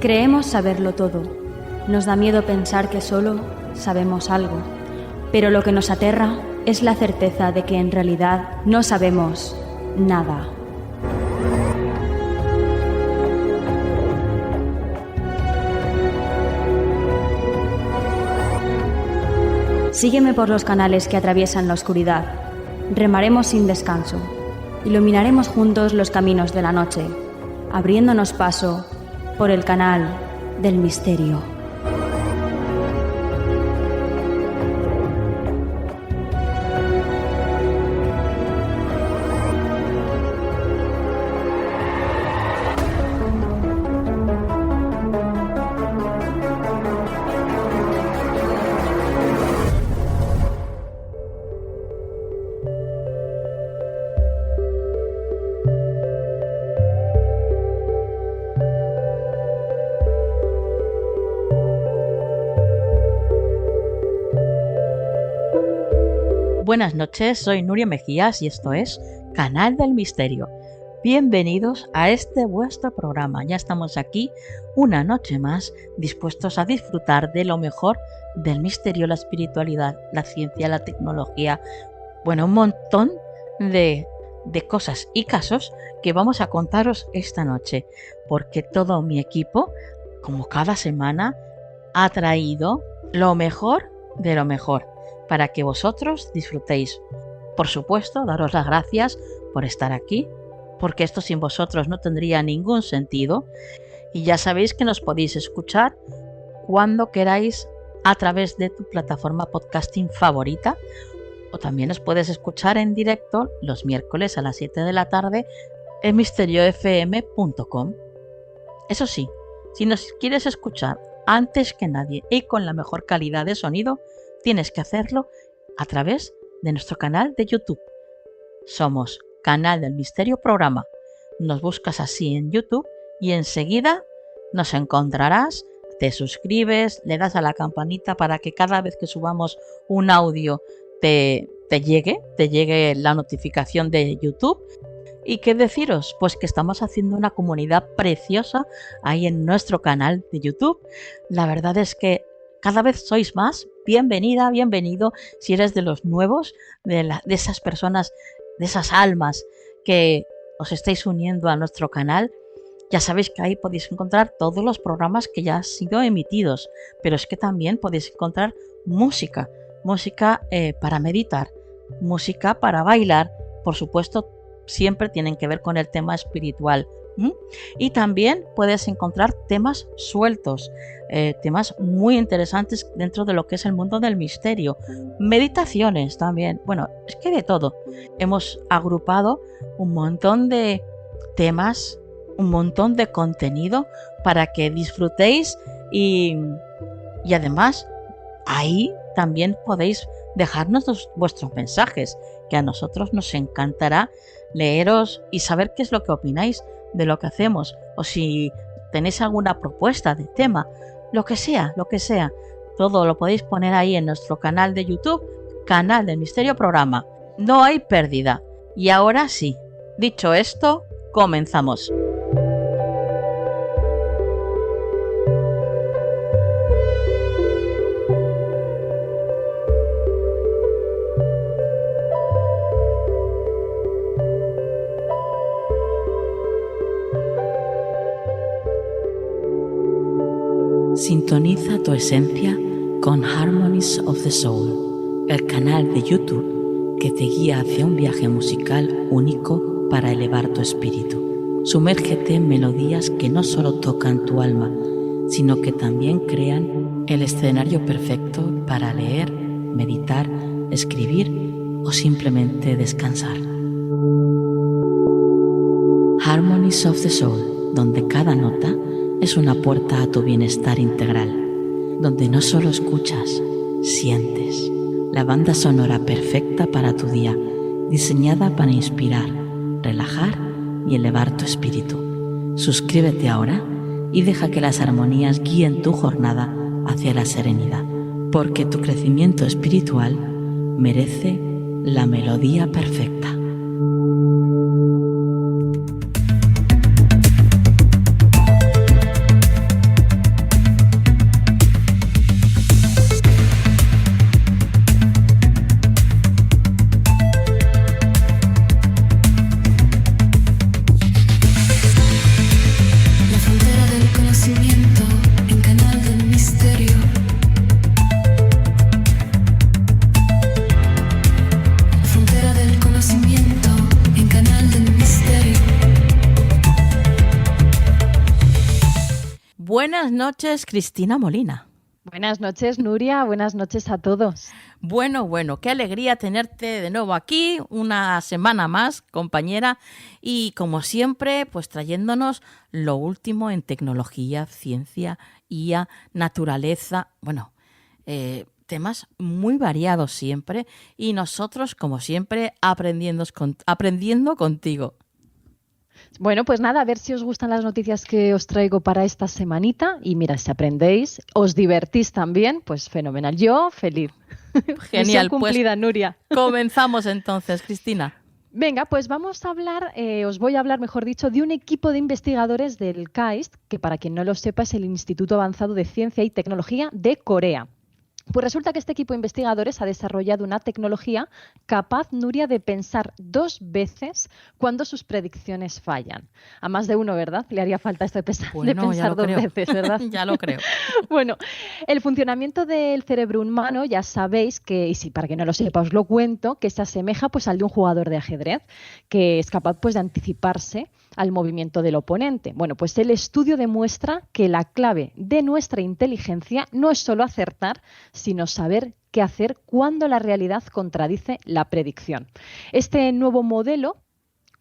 Creemos saberlo todo. Nos da miedo pensar que solo sabemos algo. Pero lo que nos aterra es la certeza de que en realidad no sabemos nada. Sígueme por los canales que atraviesan la oscuridad. Remaremos sin descanso. Iluminaremos juntos los caminos de la noche, abriéndonos paso por el canal del misterio. Buenas noches, soy Nuria Mejías y esto es Canal del Misterio. Bienvenidos a este vuestro programa. Ya estamos aquí una noche más dispuestos a disfrutar de lo mejor del misterio, la espiritualidad, la ciencia, la tecnología. Bueno, un montón de cosas y casos que vamos a contaros esta noche, porque todo mi equipo, como cada semana, ha traído lo mejor de lo mejor para que vosotros disfrutéis. Por supuesto, daros las gracias por estar aquí, porque esto sin vosotros no tendría ningún sentido. Y ya sabéis que nos podéis escuchar cuando queráis a través de tu plataforma podcasting favorita, o también nos puedes escuchar en directo los miércoles a las 7 de la tarde en misteriofm.com. Eso sí, si nos quieres escuchar antes que nadie y con la mejor calidad de sonido, tienes que hacerlo a través de nuestro canal de YouTube. Somos Canal del Misterio Programa. Nos buscas así en YouTube y enseguida nos encontrarás, te suscribes, le das a la campanita para que cada vez que subamos un audio te llegue la notificación de YouTube. ¿Y qué deciros? Pues que estamos haciendo una comunidad preciosa ahí en nuestro canal de YouTube. La verdad es que cada vez sois más. Bienvenida, bienvenido si eres de los nuevos, de esas personas, de esas almas que os estáis uniendo a nuestro canal. Ya sabéis que ahí podéis encontrar todos los programas que ya han sido emitidos, pero es que también podéis encontrar música para meditar, música para bailar, por supuesto, siempre tienen que ver con el tema espiritual. Y también puedes encontrar temas sueltos, temas muy interesantes dentro de lo que es el mundo del misterio, meditaciones también, bueno, es que de todo. Hemos agrupado un montón de temas, un montón de contenido para que disfrutéis y además ahí también podéis dejarnos vuestros mensajes, que a nosotros nos encantará leeros y saber qué es lo que opináis de lo que hacemos, o si tenéis alguna propuesta de tema, lo que sea, todo lo podéis poner ahí en nuestro canal de YouTube, Canal del Misterio Programa. No hay pérdida. Y ahora sí, dicho esto, comenzamos. Sintoniza tu esencia con Harmonies of the Soul, el canal de YouTube que te guía hacia un viaje musical único para elevar tu espíritu. Sumérgete en melodías que no solo tocan tu alma, sino que también crean el escenario perfecto para leer, meditar, escribir o simplemente descansar. Harmonies of the Soul, donde cada nota es una puerta a tu bienestar integral, donde no solo escuchas, sientes. La banda sonora perfecta para tu día, diseñada para inspirar, relajar y elevar tu espíritu. Suscríbete ahora y deja que las armonías guíen tu jornada hacia la serenidad, porque tu crecimiento espiritual merece la melodía perfecta. Buenas noches, Cristina Molina. Buenas noches, Nuria. Buenas noches a todos. Bueno, qué alegría tenerte de nuevo aquí, una semana más, compañera, y como siempre, pues trayéndonos lo último en tecnología, ciencia, IA, naturaleza, temas muy variados siempre, y nosotros, como siempre, aprendiendo contigo. Bueno, pues nada, a ver si os gustan las noticias que os traigo para esta semanita. Y mira, si aprendéis, os divertís también, pues fenomenal. Yo, feliz. Genial. Misión cumplida, Nuria. Comenzamos entonces, Cristina. Venga, pues vamos a hablar, os voy a hablar, mejor dicho, de un equipo de investigadores del KAIST, que para quien no lo sepa es el Instituto Avanzado de Ciencia y Tecnología de Corea. Pues resulta que este equipo de investigadores ha desarrollado una tecnología capaz, Nuria, de pensar 2 veces cuando sus predicciones fallan. A más de uno, ¿verdad? Le haría falta esto de pensar 2 veces, ¿verdad? Ya lo creo. Bueno, el funcionamiento del cerebro humano, ya sabéis que, y si para que no lo sepa os lo cuento, que se asemeja pues al de un jugador de ajedrez, que es capaz pues de anticiparse al movimiento del oponente. Bueno, pues el estudio demuestra que la clave de nuestra inteligencia no es solo acertar, sino saber qué hacer cuando la realidad contradice la predicción. Este nuevo modelo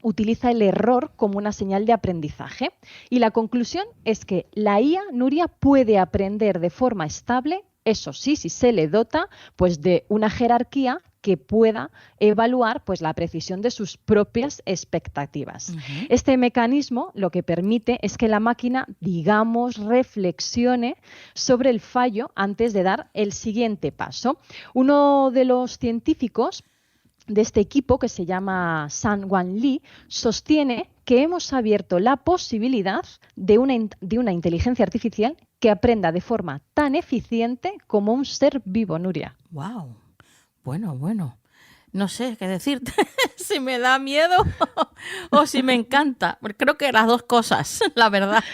utiliza el error como una señal de aprendizaje y la conclusión es que la IA, Nuria, puede aprender de forma estable, eso sí, si se le dota pues de una jerarquía que pueda evaluar pues la precisión de sus propias expectativas. Uh-huh. Este mecanismo lo que permite es que la máquina, digamos, reflexione sobre el fallo antes de dar el siguiente paso. Uno de los científicos de este equipo, que se llama Sang-Hwan Lee, sostiene que hemos abierto la posibilidad de una inteligencia artificial que aprenda de forma tan eficiente como un ser vivo, Nuria. ¡Wow! Bueno. No sé qué decirte, si me da miedo o si me encanta. Creo que las dos cosas, la verdad.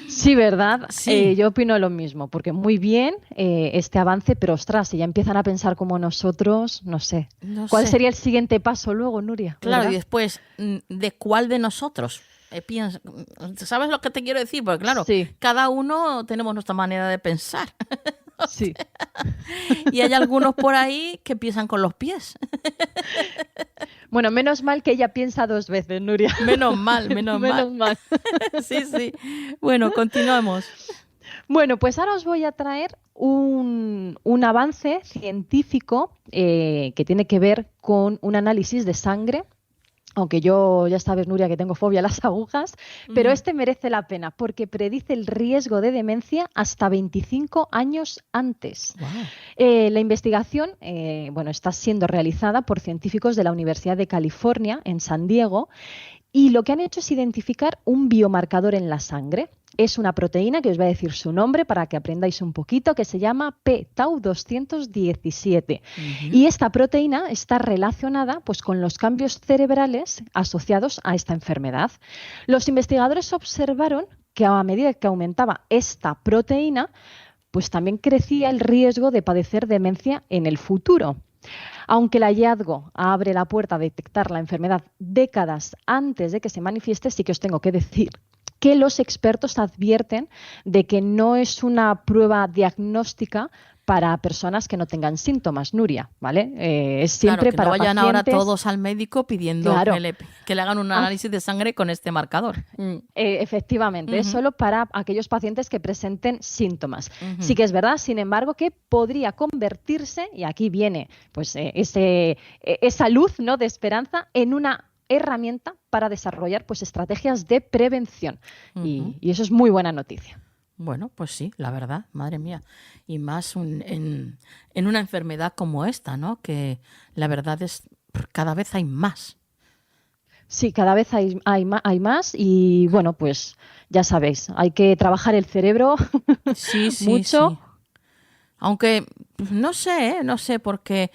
Sí, ¿verdad? Sí. Yo opino lo mismo, porque muy bien este avance, pero ostras, si ya empiezan a pensar como nosotros, no sé. ¿Cuál sería el siguiente paso luego, Nuria? Claro, ¿verdad? Y después, ¿de cuál de nosotros? ¿Sabes lo que te quiero decir? Porque claro, sí. Cada uno tenemos nuestra manera de pensar. Sí. Y hay algunos por ahí que piensan con los pies. Bueno, menos mal que ella piensa 2 veces, Nuria. Menos mal. Sí. Bueno, continuamos. Bueno, pues ahora os voy a traer un avance científico que tiene que ver con un análisis de sangre. Aunque yo, ya sabes, Nuria, que tengo fobia a las agujas, pero este merece la pena porque predice el riesgo de demencia hasta 25 años antes. Wow. La investigación está siendo realizada por científicos de la Universidad de California en San Diego y lo que han hecho es identificar un biomarcador en la sangre. Es una proteína, que os voy a decir su nombre para que aprendáis un poquito, que se llama p-tau217. Uh-huh. Y esta proteína está relacionada pues, con los cambios cerebrales asociados a esta enfermedad. Los investigadores observaron que a medida que aumentaba esta proteína, pues también crecía el riesgo de padecer demencia en el futuro. Aunque el hallazgo abre la puerta a detectar la enfermedad décadas antes de que se manifieste, sí que os tengo que decir que los expertos advierten de que no es una prueba diagnóstica para personas que no tengan síntomas, Nuria, ¿vale? Es siempre que para no vayan pacientes... ahora todos al médico pidiendo que le hagan un análisis de sangre con este marcador. Efectivamente, es solo para aquellos pacientes que presenten síntomas. Uh-huh. Sí que es verdad, sin embargo, que podría convertirse, y aquí viene pues esa luz, ¿no?, de esperanza, en una herramienta para desarrollar pues estrategias de prevención. Uh-huh. Y eso es muy buena noticia. Bueno, pues sí, la verdad, madre mía. Y más en una enfermedad como esta, ¿no? Que la verdad es cada vez hay más. Sí, cada vez hay más y bueno, pues ya sabéis, hay que trabajar el cerebro mucho. Sí. Aunque no sé, porque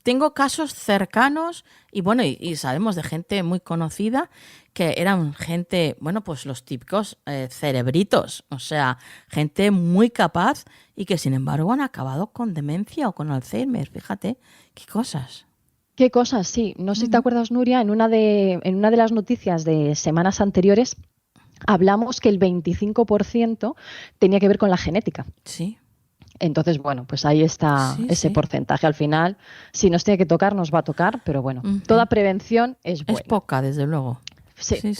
tengo casos cercanos y sabemos de gente muy conocida que eran gente, pues los típicos cerebritos, o sea, gente muy capaz y que sin embargo han acabado con demencia o con Alzheimer. Fíjate, qué cosas. Qué cosas, sí. No sé si te acuerdas, Nuria, en una de las noticias de semanas anteriores hablamos que el 25% tenía que ver con la genética. Sí. Entonces, bueno, pues ahí está ese porcentaje. Al final, si nos tiene que tocar, nos va a tocar, pero bueno, toda prevención es buena. Es poca, desde luego. Sí.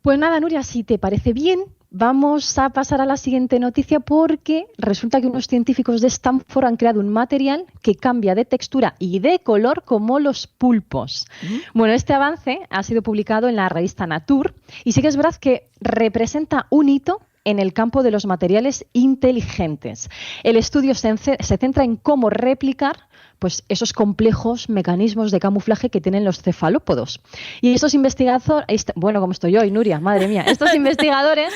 Pues nada, Nuria, si te parece bien, vamos a pasar a la siguiente noticia porque resulta que unos científicos de Stanford han creado un material que cambia de textura y de color como los pulpos. Bueno, este avance ha sido publicado en la revista Nature y sí que es verdad que representa un hito en el campo de los materiales inteligentes. El estudio se centra en cómo replicar pues, esos complejos mecanismos de camuflaje que tienen los cefalópodos. Y estos investigadores, bueno, como estoy hoy, Nuria, madre mía, estos investigadores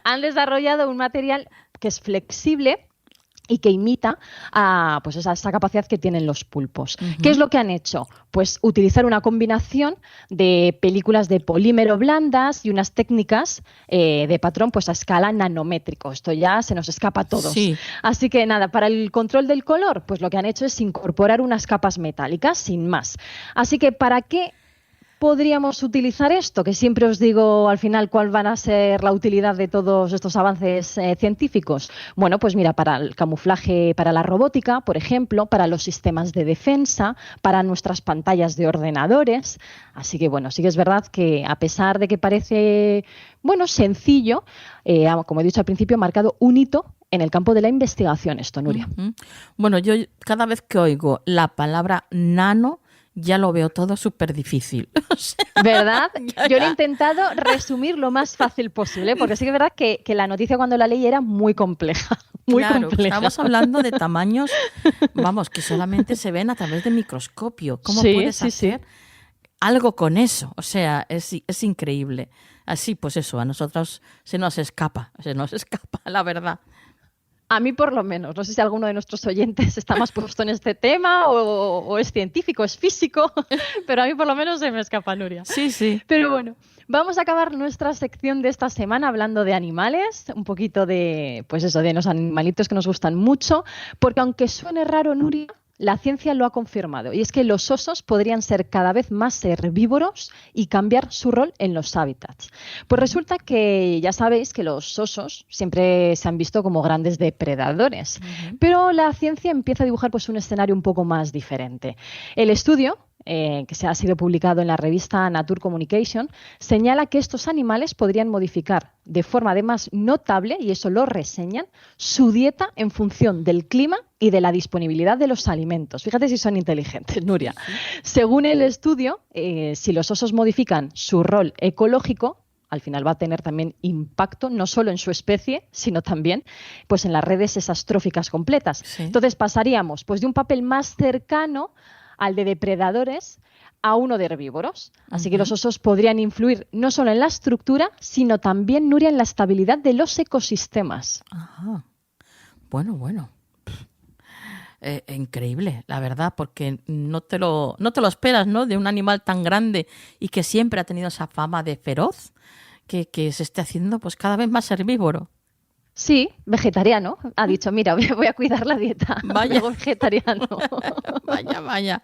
han desarrollado un material que es flexible y que imita pues esa capacidad que tienen los pulpos. ¿Qué es lo que han hecho? Pues utilizar una combinación de películas de polímero blandas y unas técnicas de patrón pues a escala nanométrico. Esto ya se nos escapa a todos. Sí. Así que nada, para el control del color, pues lo que han hecho es incorporar unas capas metálicas, sin más. Así que, ¿para qué podríamos utilizar esto? Que siempre os digo al final cuál van a ser la utilidad de todos estos avances científicos. Bueno, pues mira, para el camuflaje, para la robótica, por ejemplo, para los sistemas de defensa, para nuestras pantallas de ordenadores. Así que bueno, sí que es verdad que a pesar de que parece, bueno, sencillo, como he dicho al principio, ha marcado un hito en el campo de la investigación esto, Nuria. Bueno, yo cada vez que oigo la palabra nano, ya lo veo todo súper difícil. ¿Verdad? Yo lo he intentado resumir lo más fácil posible, porque sí que es verdad que la noticia cuando la leí era muy compleja. Muy compleja. Estamos hablando de tamaños, vamos, que solamente se ven a través de microscopio. ¿Cómo puedes hacer algo con eso? O sea, es increíble. Así, pues eso, a nosotros se nos escapa, la verdad. A mí por lo menos, no sé si alguno de nuestros oyentes está más puesto en este tema o es científico, es físico, pero a mí por lo menos se me escapa, Nuria. Sí. Pero bueno, vamos a acabar nuestra sección de esta semana hablando de animales, un poquito de, pues eso, de los animalitos que nos gustan mucho, porque aunque suene raro, Nuria, la ciencia lo ha confirmado, y es que los osos podrían ser cada vez más herbívoros y cambiar su rol en los hábitats. Pues resulta que ya sabéis que los osos siempre se han visto como grandes depredadores, pero la ciencia empieza a dibujar pues un escenario un poco más diferente. El estudio que se ha sido publicado en la revista Nature Communication, señala que estos animales podrían modificar de forma además notable, y eso lo reseñan, su dieta en función del clima y de la disponibilidad de los alimentos. Fíjate si son inteligentes, Nuria. Según el estudio, si los osos modifican su rol ecológico, al final va a tener también impacto no solo en su especie, sino también pues en las redes esas tróficas completas. Sí. Entonces pasaríamos pues de un papel más cercano al de depredadores a uno de herbívoros. Así que los osos podrían influir no solo en la estructura, sino también, Nuria, en la estabilidad de los ecosistemas. Ajá. Bueno. Increíble, la verdad, porque no te lo esperas, ¿no? De un animal tan grande y que siempre ha tenido esa fama de feroz, que se esté haciendo pues cada vez más herbívoro. Sí, vegetariano. Ha dicho, mira, voy a cuidar la dieta. Vaya. Vegetariano. Vaya.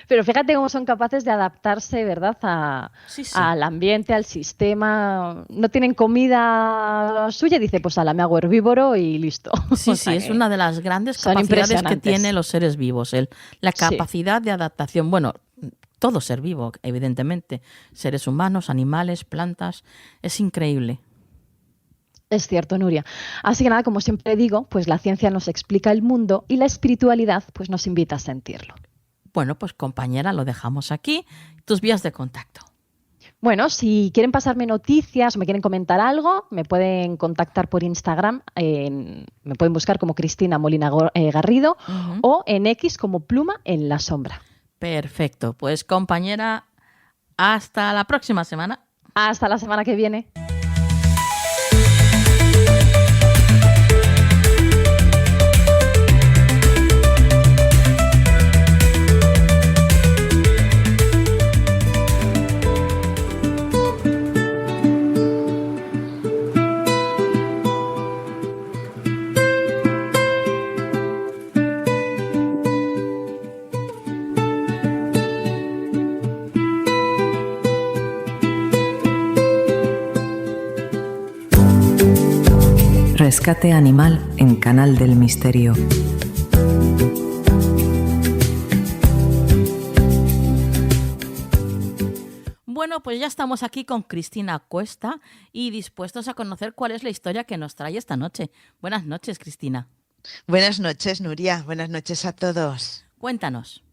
Pero fíjate cómo son capaces de adaptarse, ¿verdad? Al ambiente, al sistema. No tienen comida suya, dice, pues me hago herbívoro y listo. Sí, es una de las grandes capacidades que tienen los seres vivos, la capacidad de adaptación. Bueno, todo ser vivo, evidentemente. Seres humanos, animales, plantas. Es increíble. Es cierto, Nuria. Así que nada, como siempre digo, pues la ciencia nos explica el mundo y la espiritualidad pues nos invita a sentirlo. Bueno, pues compañera, lo dejamos aquí. Tus vías de contacto. Bueno, si quieren pasarme noticias o me quieren comentar algo, me pueden contactar por Instagram, me pueden buscar como Cristina Molina Garrido o en X como Pluma en la Sombra. Perfecto, pues compañera, hasta la próxima semana. Hasta la semana que viene. Rescate Animal en Canal del Misterio. Bueno, pues ya estamos aquí con Cristina Cuesta y dispuestos a conocer cuál es la historia que nos trae esta noche. Buenas noches, Cristina. Buenas noches, Nuria. Buenas noches a todos. Cuéntanos.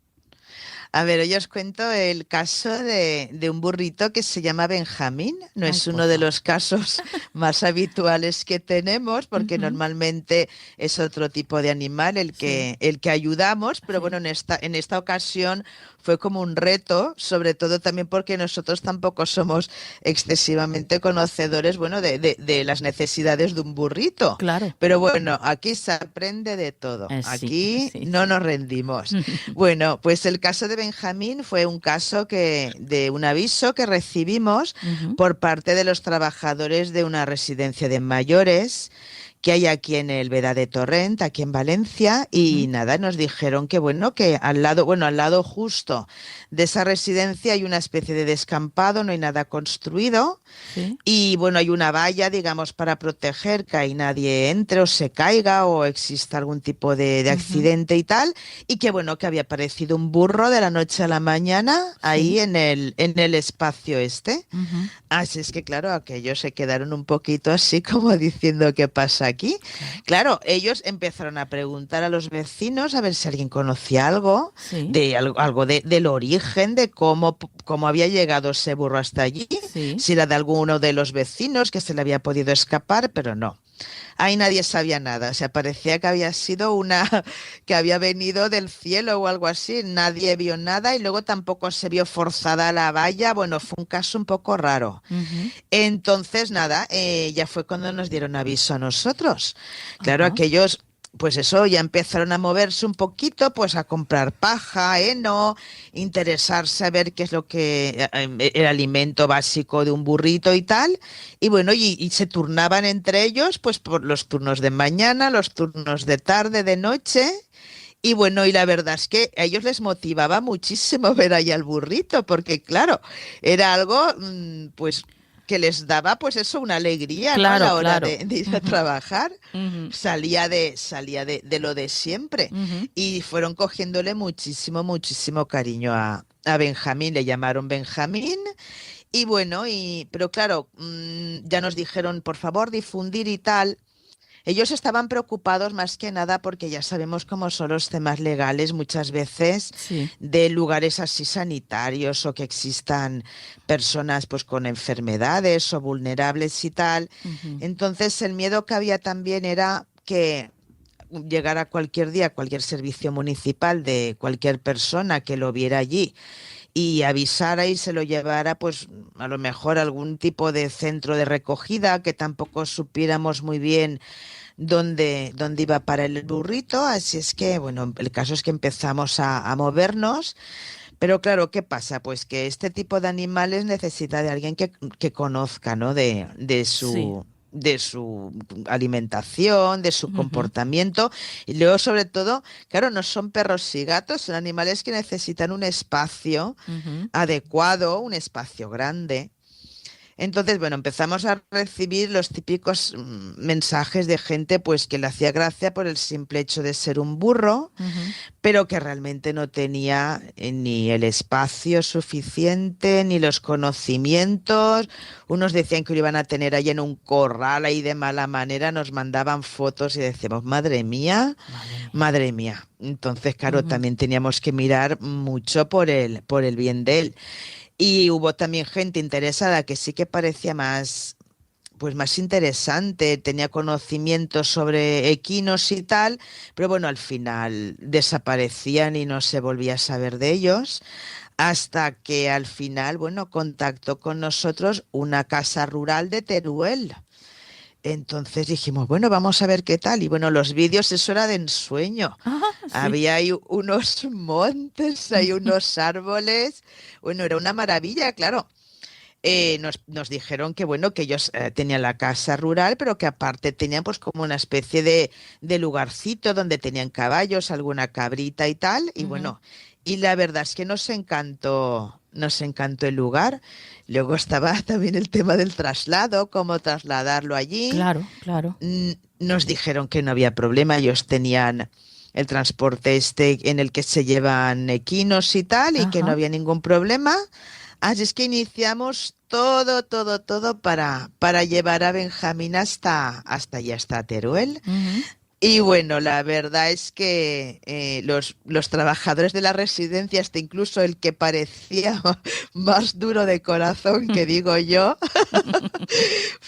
A ver, hoy os cuento el caso de un burrito que se llama Benjamín. No es uno de los casos más habituales que tenemos, porque normalmente es otro tipo de animal el que ayudamos, pero bueno, en esta ocasión fue como un reto, sobre todo también porque nosotros tampoco somos excesivamente conocedores, bueno, de las necesidades de un burrito. Claro. Pero bueno, aquí se aprende de todo. Aquí no nos rendimos. Bueno, pues el caso de Benjamín fue un caso de un aviso que recibimos por parte de los trabajadores de una residencia de mayores que hay aquí en el Vera de Torrent, aquí en Valencia, y nada, nos dijeron que bueno, que al lado justo de esa residencia hay una especie de descampado, no hay nada construido, y bueno, hay una valla, digamos, para proteger que ahí nadie entre o se caiga o exista algún tipo de accidente y tal, y que bueno, que había aparecido un burro de la noche a la mañana ahí en el espacio este. Así es que claro, aquellos se quedaron un poquito así como diciendo ¿qué pasa aquí? Claro, ellos empezaron a preguntar a los vecinos a ver si alguien conocía algo, del origen, de cómo había llegado ese burro hasta allí, si era de alguno de los vecinos que se le había podido escapar, pero no. Ahí nadie sabía nada, o sea, parecía que había sido que había venido del cielo o algo así, nadie vio nada y luego tampoco se vio forzada la valla, bueno, fue un caso un poco raro. Entonces, nada, ya fue cuando nos dieron aviso a nosotros. Claro, aquellos... Pues eso, ya empezaron a moverse un poquito, pues a comprar paja, heno, interesarse a ver qué es lo que el alimento básico de un burrito y tal. Y bueno, y se turnaban entre ellos, pues por los turnos de mañana, los turnos de tarde, de noche. Y bueno, y la verdad es que a ellos les motivaba muchísimo ver ahí al burrito, porque claro, era algo, pues... que les daba pues eso, una alegría, claro, ¿no? A la hora claro. de ir a trabajar. Salía de lo de siempre. Y fueron cogiéndole muchísimo cariño a Benjamín, le llamaron Benjamín. Y bueno, pero claro, ya nos dijeron, por favor, difundir y tal. Ellos estaban preocupados más que nada porque ya sabemos cómo son los temas legales muchas veces de lugares así sanitarios o que existan personas pues con enfermedades o vulnerables y tal. Entonces el miedo que había también era que llegara cualquier día cualquier servicio municipal de cualquier persona que lo viera allí y avisara y se lo llevara pues a lo mejor a algún tipo de centro de recogida que tampoco supiéramos muy bien dónde iba a parar el burrito. Así es que bueno, el caso es que empezamos a movernos. Pero claro, ¿qué pasa? Pues que este tipo de animales necesita de alguien que conozca, ¿no? de su alimentación, de su comportamiento, y luego sobre todo, claro, no son perros y gatos, son animales que necesitan un espacio adecuado, un espacio grande. Entonces, bueno, empezamos a recibir los típicos mensajes de gente pues que le hacía gracia por el simple hecho de ser un burro, pero que realmente no tenía ni el espacio suficiente, ni los conocimientos. Unos decían que lo iban a tener ahí en un corral ahí de mala manera, nos mandaban fotos y decíamos, madre mía. Entonces, claro, también teníamos que mirar mucho por el bien de él. Y hubo también gente interesada que sí que parecía más interesante, tenía conocimientos sobre equinos y tal, pero bueno, al final desaparecían y no se volvía a saber de ellos, hasta que al final, bueno, contactó con nosotros una casa rural de Teruel. Entonces dijimos, bueno, vamos a ver qué tal. Y bueno, los vídeos, eso era de ensueño. Había ahí unos montes, hay unos árboles. Bueno, era una maravilla, claro. Nos dijeron que bueno, que ellos tenían la casa rural, pero que aparte tenían pues como una especie de lugarcito donde tenían caballos, alguna cabrita y tal. Y bueno, y la verdad es que nos encantó el lugar. Luego estaba también el tema del traslado, cómo trasladarlo allí. Claro. nos dijeron que no había problema, ellos tenían el transporte en el que se llevan equinos y tal, y que no había ningún problema. Así es que iniciamos todo para llevar a Benjamín hasta allá, hasta Teruel. Y bueno, la verdad es que los trabajadores de la residencia, hasta incluso el que parecía más duro de corazón, que digo yo,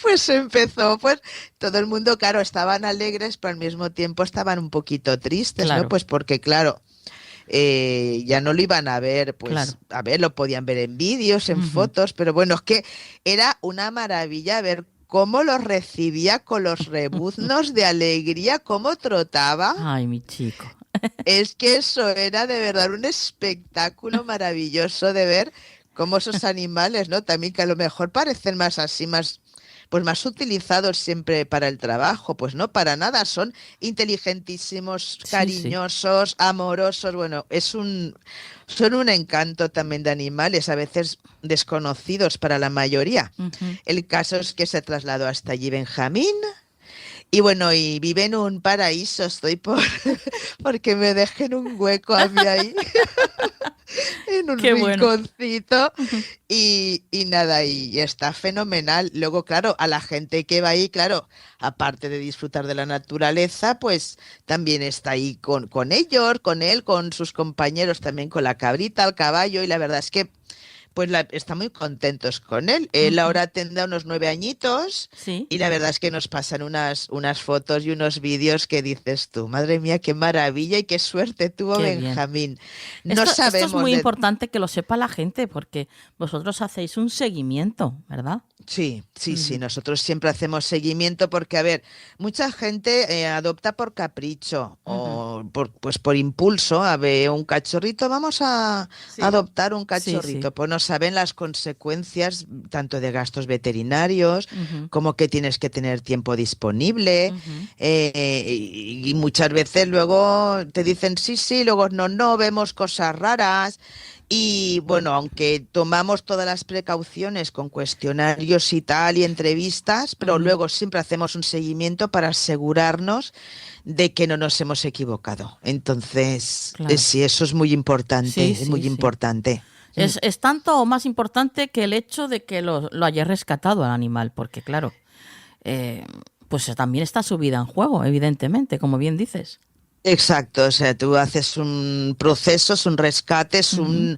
pues empezó, pues todo el mundo, claro, estaban alegres, pero al mismo tiempo estaban un poquito tristes, claro. ¿no? Pues porque, claro, ya no lo iban a ver, pues Claro. a ver, lo podían ver en vídeos, en fotos, pero bueno, es que era una maravilla ver cómo los recibía con los rebuznos de alegría, cómo trotaba. Ay, mi chico. Es que eso era de verdad un espectáculo maravilloso de ver cómo esos animales, ¿no? También que a lo mejor parecen más así, más utilizados siempre para el trabajo, pues no, para nada, son inteligentísimos, cariñosos, amorosos, bueno, son un encanto también de animales, a veces desconocidos para la mayoría. El caso es que se trasladó hasta allí Benjamín. Y bueno, y vive en un paraíso, estoy porque me dejen un hueco a mí ahí, en un rinconcito, y nada, y está fenomenal. Luego, claro, a la gente que va ahí, claro, aparte de disfrutar de la naturaleza, pues también está ahí con ellos, con él, con sus compañeros, también con la cabrita, el caballo, y la verdad es que pues están muy contentos con él. Él ahora tendrá unos 9 añitos y la verdad es que nos pasan unas fotos y unos vídeos que dices tú, madre mía, qué maravilla y qué suerte tuvo Benjamín. No sabemos. Esto es muy importante que lo sepa la gente porque vosotros hacéis un seguimiento, ¿verdad? Sí, nosotros siempre hacemos seguimiento porque, a ver, mucha gente adopta por capricho o por impulso, a ver, un cachorrito, vamos a adoptar un cachorrito, pues no saben las consecuencias tanto de gastos veterinarios como que tienes que tener tiempo disponible y muchas veces luego te dicen sí, luego no, vemos cosas raras. Y bueno, aunque tomamos todas las precauciones con cuestionarios y tal y entrevistas, pero luego siempre hacemos un seguimiento para asegurarnos de que no nos hemos equivocado. Entonces, sí, eso es muy importante, importante. Es tanto o más importante que el hecho de que lo hayas rescatado al animal, porque claro, pues también está su vida en juego, evidentemente, como bien dices. Exacto, o sea, tú haces un proceso, es un rescate, es un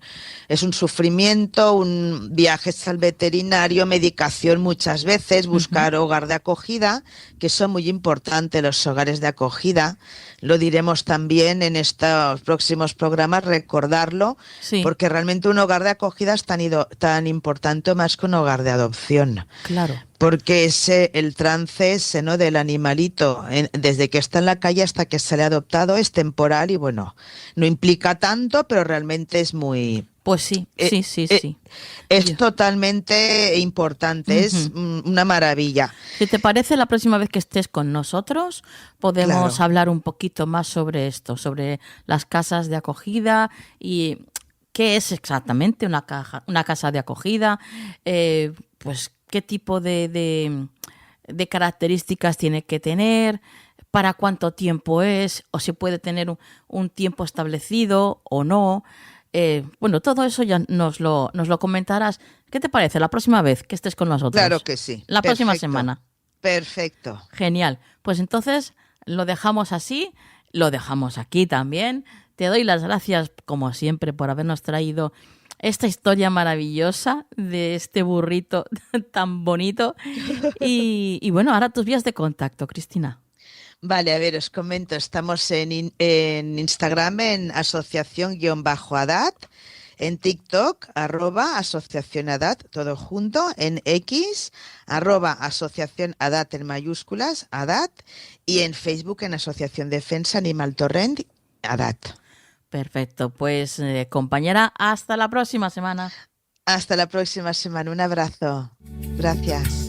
sufrimiento, un viajes al veterinario, medicación muchas veces, buscar hogar de acogida, que son muy importantes los hogares de acogida. Lo diremos también en estos próximos programas, recordarlo, porque realmente un hogar de acogida es tan importante más que un hogar de adopción. Claro. Porque el trance ese, ¿no?, del animalito, desde que está en la calle hasta que sale adoptado, es temporal y bueno, no implica tanto, pero realmente es muy... Pues sí. Es totalmente importante, es una maravilla. Si te parece, la próxima vez que estés con nosotros podemos hablar un poquito más sobre esto, sobre las casas de acogida y qué es exactamente una casa de acogida, pues qué tipo de características tiene que tener, para cuánto tiempo es, o si puede tener un tiempo establecido o no. Bueno, todo eso ya nos lo comentarás. ¿Qué te parece la próxima vez que estés con nosotros? Claro que sí. La próxima semana. Perfecto. Genial. Pues entonces lo dejamos así, lo dejamos aquí también. Te doy las gracias, como siempre, por habernos traído esta historia maravillosa de este burrito tan bonito. Y bueno, ahora tus vías de contacto, Cristina. Vale, a ver, os comento, estamos en Instagram en asociación-adat, en TikTok, @asociacionadat, todo junto, en X, @asociacionadat en mayúsculas, adat, y en Facebook en Asociación Defensa Animal Torrent, adat. Perfecto, pues compañera, hasta la próxima semana. Hasta la próxima semana, un abrazo. Gracias.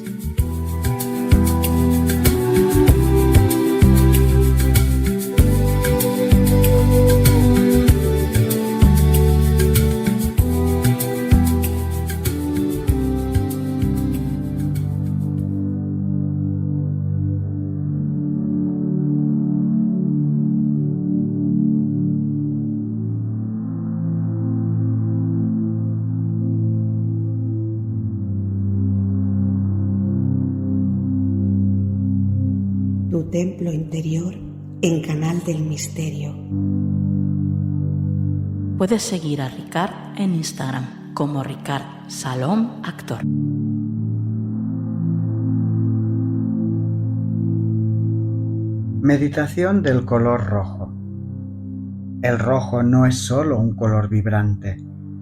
tu templo interior en Canal del Misterio. Puedes seguir a Ricard en Instagram como Ricard Salom Actor. Meditación del color rojo. El rojo no es solo un color vibrante,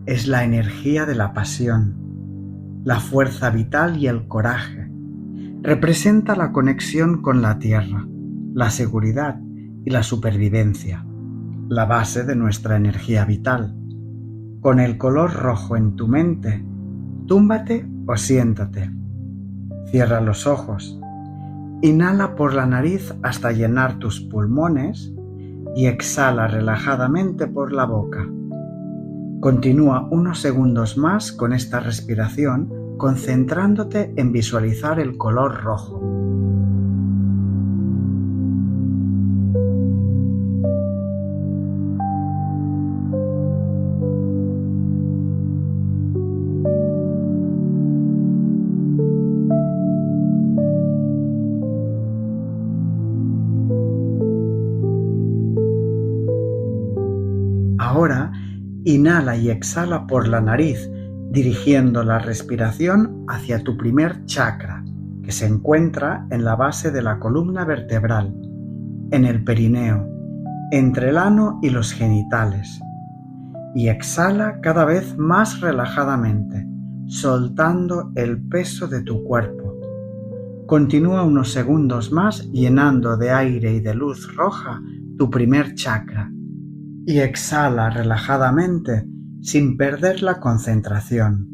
es la energía de la pasión, la fuerza vital y el coraje. Representa la conexión con la tierra, la seguridad y la supervivencia, la base de nuestra energía vital. Con el color rojo en tu mente, túmbate o siéntate. Cierra los ojos. Inhala por la nariz hasta llenar tus pulmones y exhala relajadamente por la boca. Continúa unos segundos más con esta respiración, concentrándote en visualizar el color rojo. Ahora, inhala y exhala por la nariz, dirigiendo la respiración hacia tu primer chakra, que se encuentra en la base de la columna vertebral, en el perineo, entre el ano y los genitales. Y exhala cada vez más relajadamente, soltando el peso de tu cuerpo. Continúa unos segundos más llenando de aire y de luz roja tu primer chakra. Y exhala relajadamente sin perder la concentración.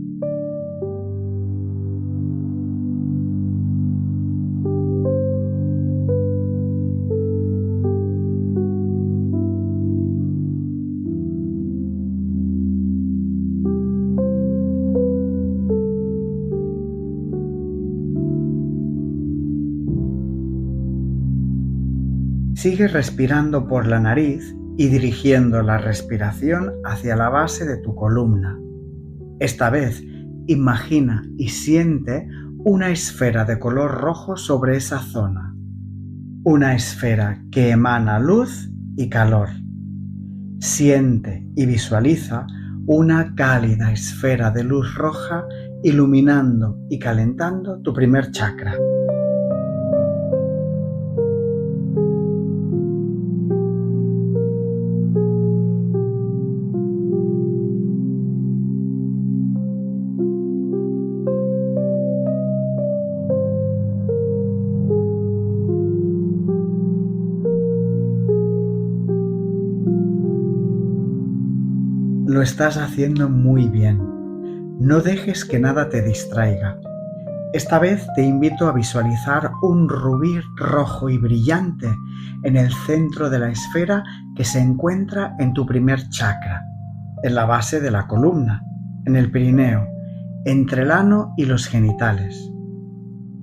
Sigue respirando por la nariz y dirigiendo la respiración hacia la base de tu columna. Esta vez, imagina y siente una esfera de color rojo sobre esa zona. Una esfera que emana luz y calor. Siente y visualiza una cálida esfera de luz roja iluminando y calentando tu primer chakra. Lo estás haciendo muy bien. No dejes que nada te distraiga. Esta vez te invito a visualizar un rubí rojo y brillante en el centro de la esfera que se encuentra en tu primer chakra, en la base de la columna, en el perineo, entre el ano y los genitales.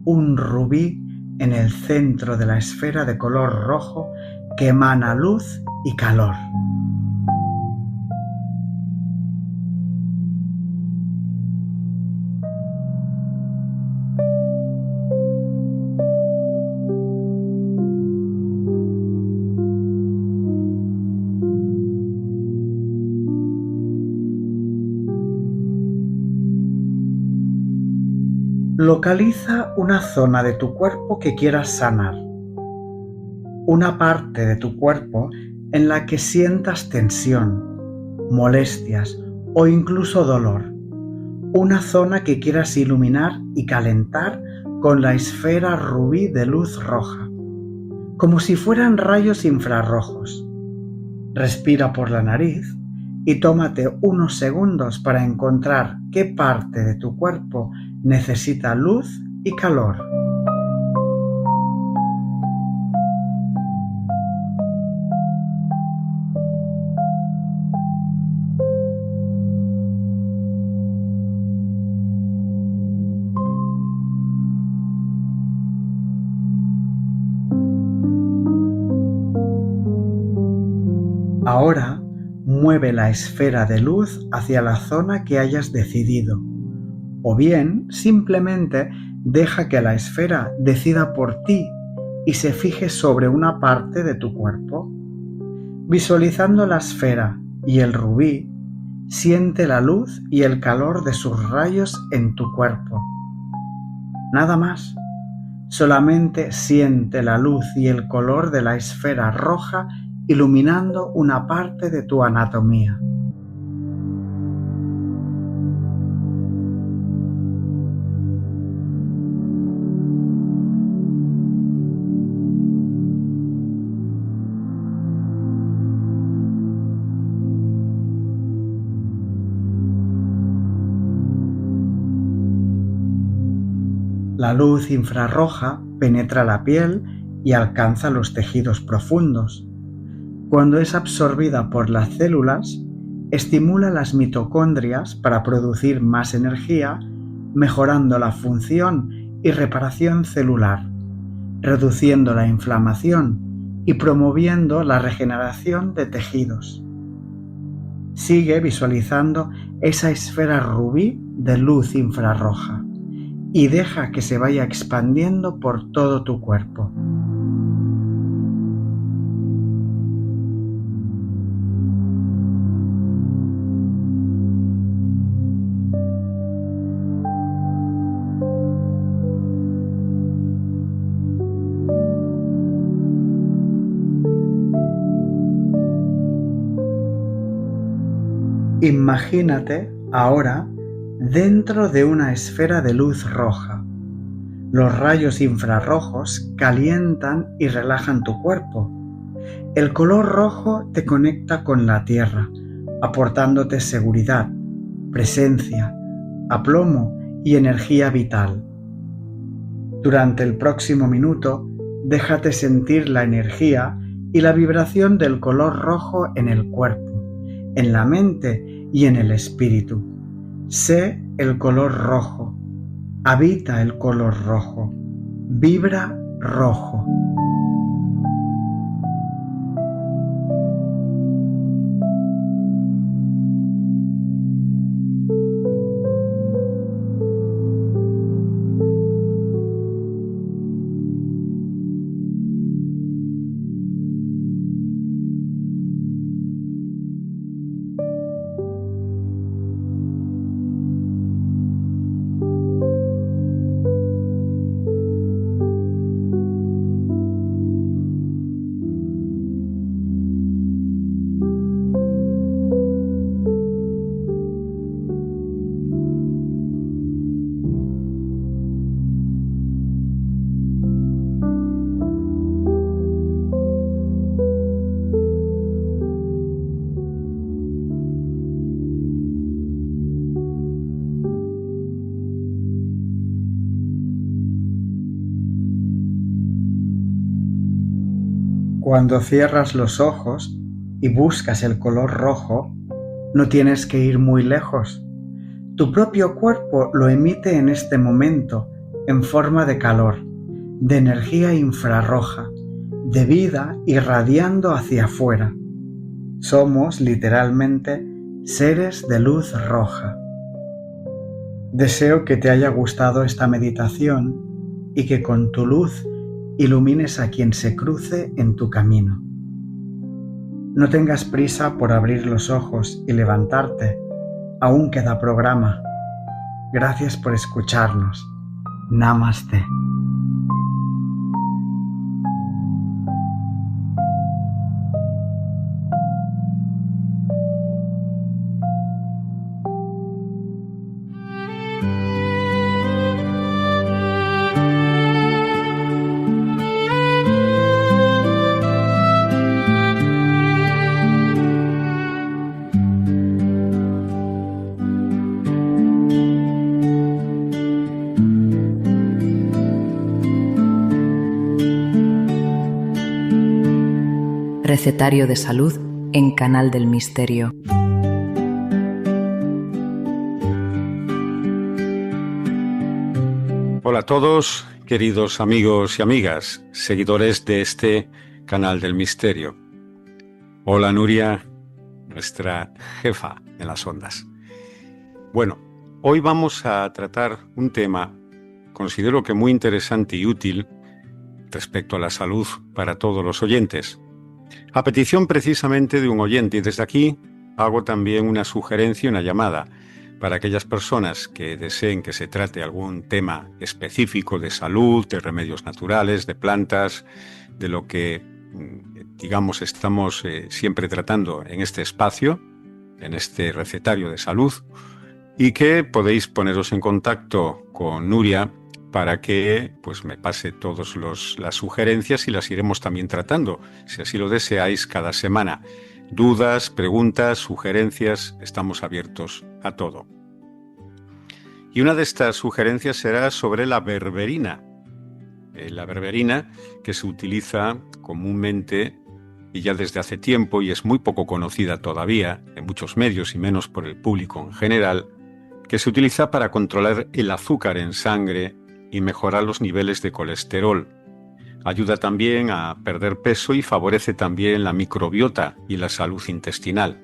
Un rubí en el centro de la esfera de color rojo que emana luz y calor. Localiza una zona de tu cuerpo que quieras sanar. Una parte de tu cuerpo en la que sientas tensión, molestias o incluso dolor. Una zona que quieras iluminar y calentar con la esfera rubí de luz roja, como si fueran rayos infrarrojos. Respira por la nariz y tómate unos segundos para encontrar qué parte de tu cuerpo necesita luz y calor. Ahora mueve la esfera de luz hacia la zona que hayas decidido. O bien, simplemente deja que la esfera decida por ti y se fije sobre una parte de tu cuerpo. Visualizando la esfera y el rubí, siente la luz y el calor de sus rayos en tu cuerpo. Nada más, solamente siente la luz y el color de la esfera roja iluminando una parte de tu anatomía. La luz infrarroja penetra la piel y alcanza los tejidos profundos. Cuando es absorbida por las células, estimula las mitocondrias para producir más energía, mejorando la función y reparación celular, reduciendo la inflamación y promoviendo la regeneración de tejidos. Sigue visualizando esa esfera rubí de luz infrarroja y deja que se vaya expandiendo por todo tu cuerpo. Imagínate ahora dentro de una esfera de luz roja. Los rayos infrarrojos calientan y relajan tu cuerpo. El color rojo te conecta con la tierra, aportándote seguridad, presencia, aplomo y energía vital. Durante el próximo minuto, déjate sentir la energía y la vibración del color rojo en el cuerpo, en la mente y en el espíritu. Sé el color rojo, habita el color rojo, vibra rojo. Cuando cierras los ojos y buscas el color rojo, no tienes que ir muy lejos. Tu propio cuerpo lo emite en este momento en forma de calor, de energía infrarroja, de vida irradiando hacia afuera. Somos literalmente seres de luz roja. Deseo que te haya gustado esta meditación y que con tu luz ilumines a quien se cruce en tu camino. No tengas prisa por abrir los ojos y levantarte, aún queda programa. Gracias por escucharnos. Namaste. Recetario de salud en Canal del Misterio. Hola a todos, queridos amigos y amigas, seguidores de este Canal del Misterio. Hola Nuria, nuestra jefa en las ondas. Bueno, hoy vamos a tratar un tema, considero que muy interesante y útil, respecto a la salud para todos los oyentes. A petición precisamente de un oyente, y desde aquí hago también una sugerencia, una llamada para aquellas personas que deseen que se trate algún tema específico de salud, de remedios naturales, de plantas, de lo que, digamos, estamos siempre tratando en este espacio, en este recetario de salud, y que podéis poneros en contacto con Nuria para que pues me pase todas las sugerencias y las iremos también tratando, si así lo deseáis, cada semana. Dudas, preguntas, sugerencias, estamos abiertos a todo. Y una de estas sugerencias será sobre la berberina. La berberina, que se utiliza comúnmente y ya desde hace tiempo, y es muy poco conocida todavía en muchos medios y menos por el público en general, que se utiliza para controlar el azúcar en sangre y mejorar los niveles de colesterol. Ayuda también a perder peso y favorece también la microbiota y la salud intestinal.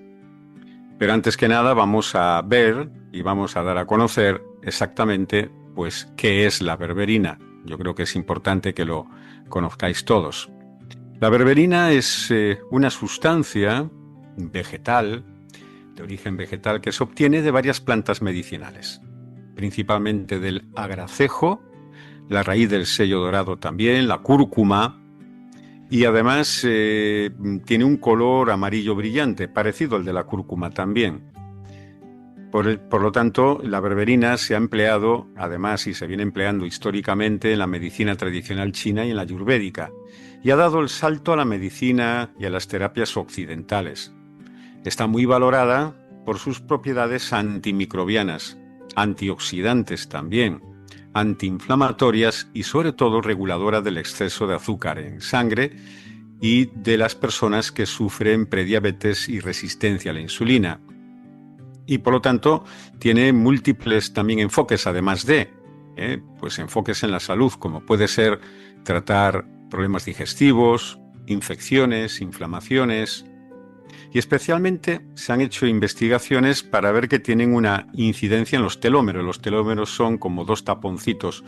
Pero antes que nada vamos a ver y vamos a dar a conocer exactamente pues qué es la berberina. Yo creo que es importante que lo conozcáis todos. La berberina es una sustancia vegetal, de origen vegetal, que se obtiene de varias plantas medicinales, principalmente del agracejo, la raíz del sello dorado también, la cúrcuma, y además tiene un color amarillo brillante, parecido al de la cúrcuma también. Por lo tanto, la berberina se ha empleado, además, y se viene empleando históricamente en la medicina tradicional china y en la ayurvédica, y ha dado el salto a la medicina y a las terapias occidentales. Está muy valorada por sus propiedades antimicrobianas, antioxidantes también, antiinflamatorias y sobre todo reguladora del exceso de azúcar en sangre y de las personas que sufren prediabetes y resistencia a la insulina. Y por lo tanto tiene múltiples también enfoques, además de pues enfoques en la salud, como puede ser tratar problemas digestivos, infecciones, inflamaciones. Y especialmente se han hecho investigaciones para ver que tienen una incidencia en los telómeros. Los telómeros son como dos taponcitos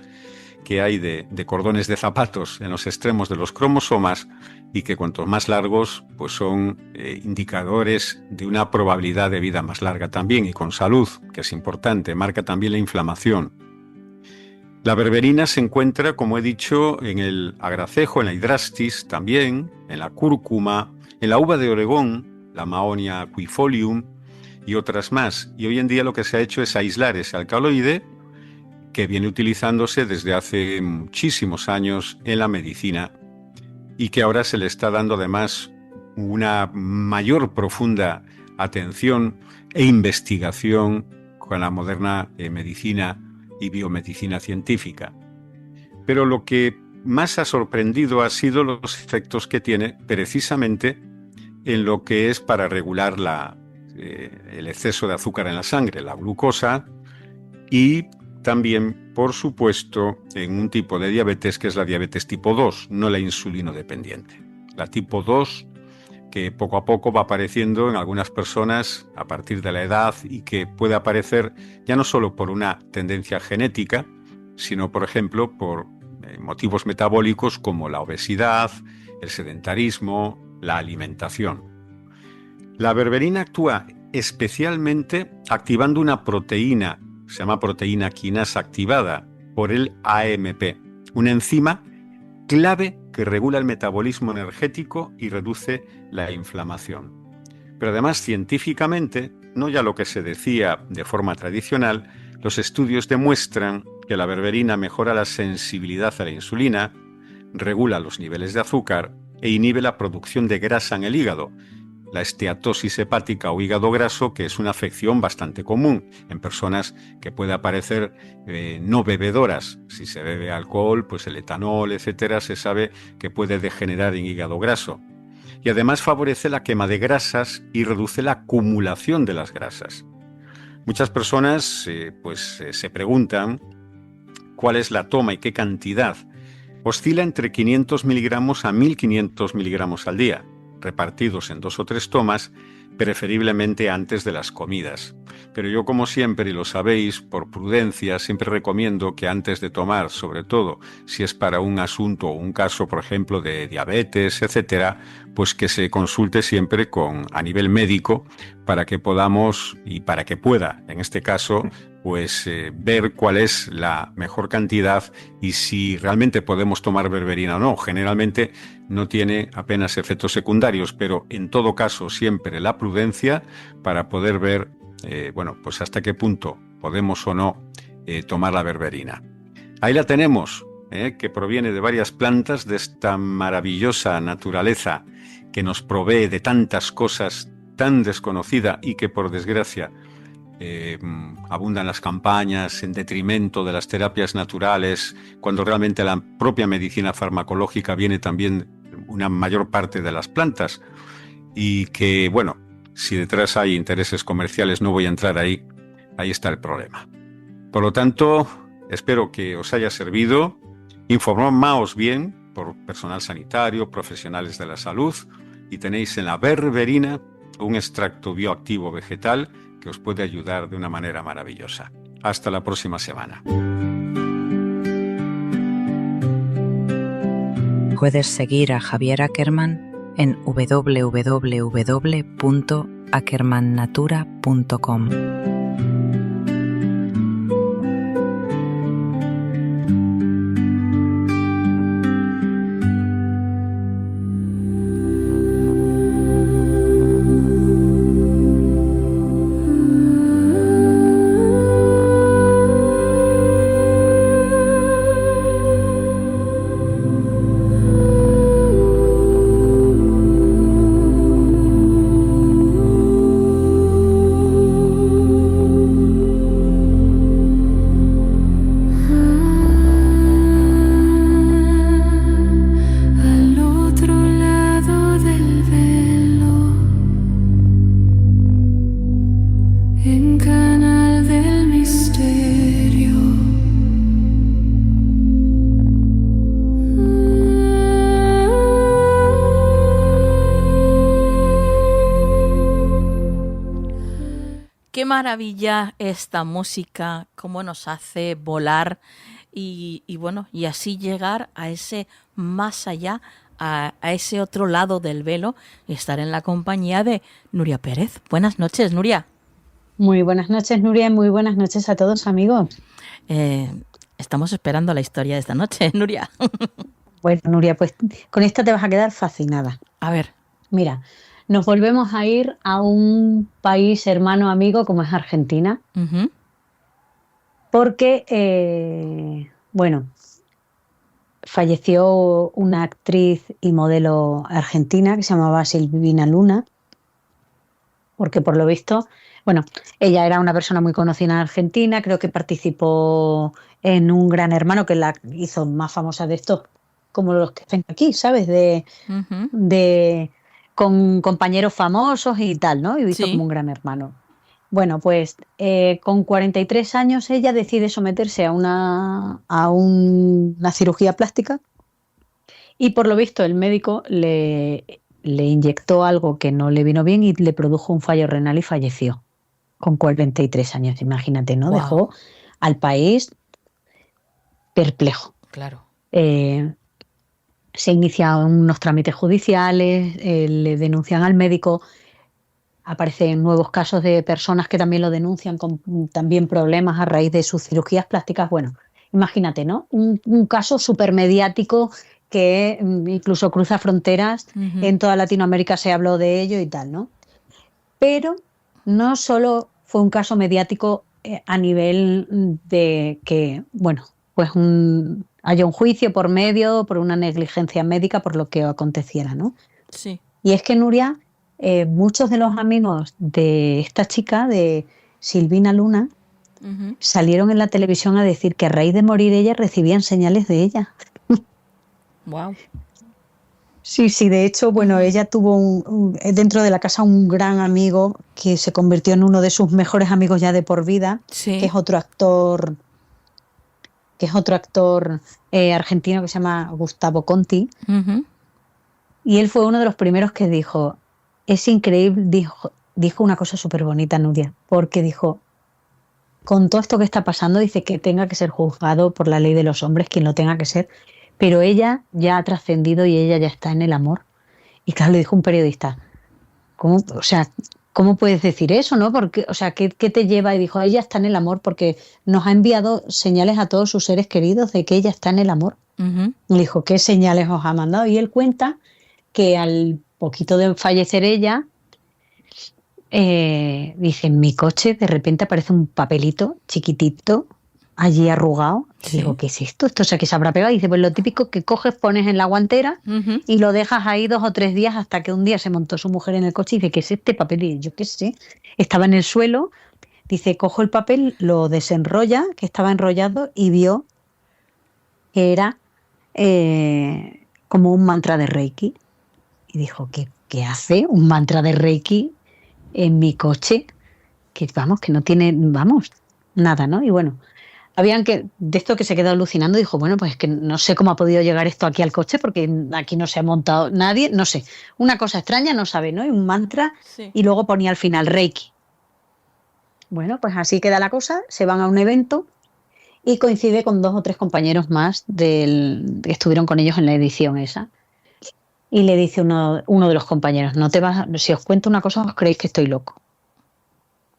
que hay de cordones de zapatos en los extremos de los cromosomas y que cuantos más largos pues son indicadores de una probabilidad de vida más larga también y con salud, que es importante, marca también la inflamación. La berberina se encuentra, como he dicho, en el agracejo, en la hidrastis también, en la cúrcuma, en la uva de Oregón, la Mahonia aquifolium y otras más. Y hoy en día lo que se ha hecho es aislar ese alcaloide que viene utilizándose desde hace muchísimos años en la medicina y que ahora se le está dando además una mayor profunda atención e investigación con la moderna medicina y biomedicina científica. Pero lo que más ha sorprendido ha sido los efectos que tiene precisamente en lo que es para regular el exceso de azúcar en la sangre, la glucosa, y también, por supuesto, en un tipo de diabetes que es la diabetes tipo 2, no la insulino dependiente. La tipo 2, que poco a poco va apareciendo en algunas personas a partir de la edad y que puede aparecer ya no solo por una tendencia genética, sino, por ejemplo, por motivos metabólicos como la obesidad, el sedentarismo, la alimentación. La berberina actúa especialmente activando una proteína, se llama proteína quinasa activada por el AMP, una enzima clave que regula el metabolismo energético y reduce la inflamación. Pero además, científicamente, no ya lo que se decía de forma tradicional, los estudios demuestran que la berberina mejora la sensibilidad a la insulina, regula los niveles de azúcar e inhibe la producción de grasa en el hígado, la esteatosis hepática o hígado graso, que es una afección bastante común en personas que puede aparecer no bebedoras. Si se bebe alcohol, pues el etanol, etcétera, se sabe que puede degenerar en hígado graso. Y además favorece la quema de grasas y reduce la acumulación de las grasas. Muchas personas se preguntan cuál es la toma y qué cantidad. Oscila entre 500 miligramos a 1500 miligramos al día, repartidos en 2 o 3 tomas, preferiblemente antes de las comidas. Pero yo, como siempre, y lo sabéis, por prudencia, siempre recomiendo que antes de tomar, sobre todo si es para un asunto o un caso, por ejemplo, de diabetes, etcétera, pues que se consulte siempre a nivel médico para que podamos y para que pueda, en este caso, pues ver cuál es la mejor cantidad y si realmente podemos tomar berberina o no. Generalmente no tiene apenas efectos secundarios, pero en todo caso siempre la prudencia para poder ver, pues hasta qué punto podemos o no tomar la berberina. Ahí la tenemos, que proviene de varias plantas de esta maravillosa naturaleza que nos provee de tantas cosas tan desconocida y que por desgracia abundan las campañas en detrimento de las terapias naturales, cuando realmente la propia medicina farmacológica viene también una mayor parte de las plantas, y que, bueno, si detrás hay intereses comerciales, no voy a entrar ahí está el problema. Por lo tanto, espero que os haya servido. Informaos bien por personal sanitario, profesionales de la salud, y tenéis en la berberina un extracto bioactivo vegetal que os puede ayudar de una manera maravillosa. Hasta la próxima semana. Puedes seguir a Javier Ackerman en www.ackermannatura.com. Qué maravilla esta música, cómo nos hace volar y así llegar a ese más allá, a ese otro lado del velo, y estar en la compañía de Nuria Pérez. Buenas noches, Nuria. Muy buenas noches, Nuria, y muy buenas noches a todos, amigos. Estamos esperando la historia de esta noche, Nuria. Bueno, Nuria, pues con esta te vas a quedar fascinada. A ver. Mira, nos volvemos a ir a un país hermano amigo como es Argentina, porque, falleció una actriz y modelo argentina que se llamaba Silvina Luna, porque por lo visto, ella era una persona muy conocida en Argentina, creo que participó en un Gran Hermano que la hizo más famosa de estos, como los que están aquí, ¿sabes? Con compañeros famosos y tal, ¿no? Y hizo como un Gran Hermano. Bueno, pues con 43 años ella decide someterse a una cirugía plástica y por lo visto el médico le inyectó algo que no le vino bien y le produjo un fallo renal y falleció con 43 años, imagínate, ¿no? Wow. Dejó al país perplejo. Claro. Se inician unos trámites judiciales, le denuncian al médico, aparecen nuevos casos de personas que también lo denuncian con también problemas a raíz de sus cirugías plásticas. Bueno, imagínate, ¿no? Un caso súper mediático que incluso cruza fronteras, en toda Latinoamérica se habló de ello y tal, ¿no? Pero no solo fue un caso mediático a nivel de que, haya un juicio por medio, por una negligencia médica, por lo que aconteciera, ¿no? Sí. Y es que, Nuria, muchos de los amigos de esta chica, de Silvina Luna, salieron en la televisión a decir que a raíz de morir ella recibían señales de ella. Wow. Sí, de hecho, ella tuvo dentro de la casa un gran amigo que se convirtió en uno de sus mejores amigos ya de por vida, que es otro actor argentino que se llama Gustavo Conti, y él fue uno de los primeros que dijo, es increíble, dijo, dijo una cosa súper bonita, Nuria, porque dijo, con todo esto que está pasando, dice que tenga que ser juzgado por la ley de los hombres, quien lo tenga que ser, pero ella ya ha trascendido y ella ya está en el amor. Y claro, le dijo un periodista, ¿cómo puedes decir eso, no? Porque, ¿qué te lleva? Y dijo, ella está en el amor porque nos ha enviado señales a todos sus seres queridos de que ella está en el amor. Uh-huh. Le dijo, ¿qué señales os ha mandado? Y él cuenta que al poquito de fallecer ella, dice, en mi coche de repente aparece un papelito chiquitito allí arrugado. Sí. Y digo, ¿qué es esto? ¿Esto que se habrá pegado? Y dice, pues lo típico que coges, pones en la guantera y lo dejas ahí 2 o 3 días hasta que un día se montó su mujer en el coche y dice, ¿qué es este papel? Y yo qué sé, estaba en el suelo, dice, cojo el papel, lo desenrolla, que estaba enrollado, y vio que era como un mantra de Reiki. Y dijo, ¿qué hace un mantra de Reiki en mi coche? Que no tiene, nada, ¿no? Y bueno, de esto que se quedó alucinando, dijo, bueno, pues es que no sé cómo ha podido llegar esto aquí al coche, porque aquí no se ha montado nadie, no sé, una cosa extraña, no sabe, ¿no? Y un mantra, sí. Y luego ponía al final Reiki. Bueno, pues así queda la cosa, se van a un evento y coincide con 2 o 3 compañeros más que estuvieron con ellos en la edición esa. Y le dice uno de los compañeros, si os cuento una cosa os creéis que estoy loco.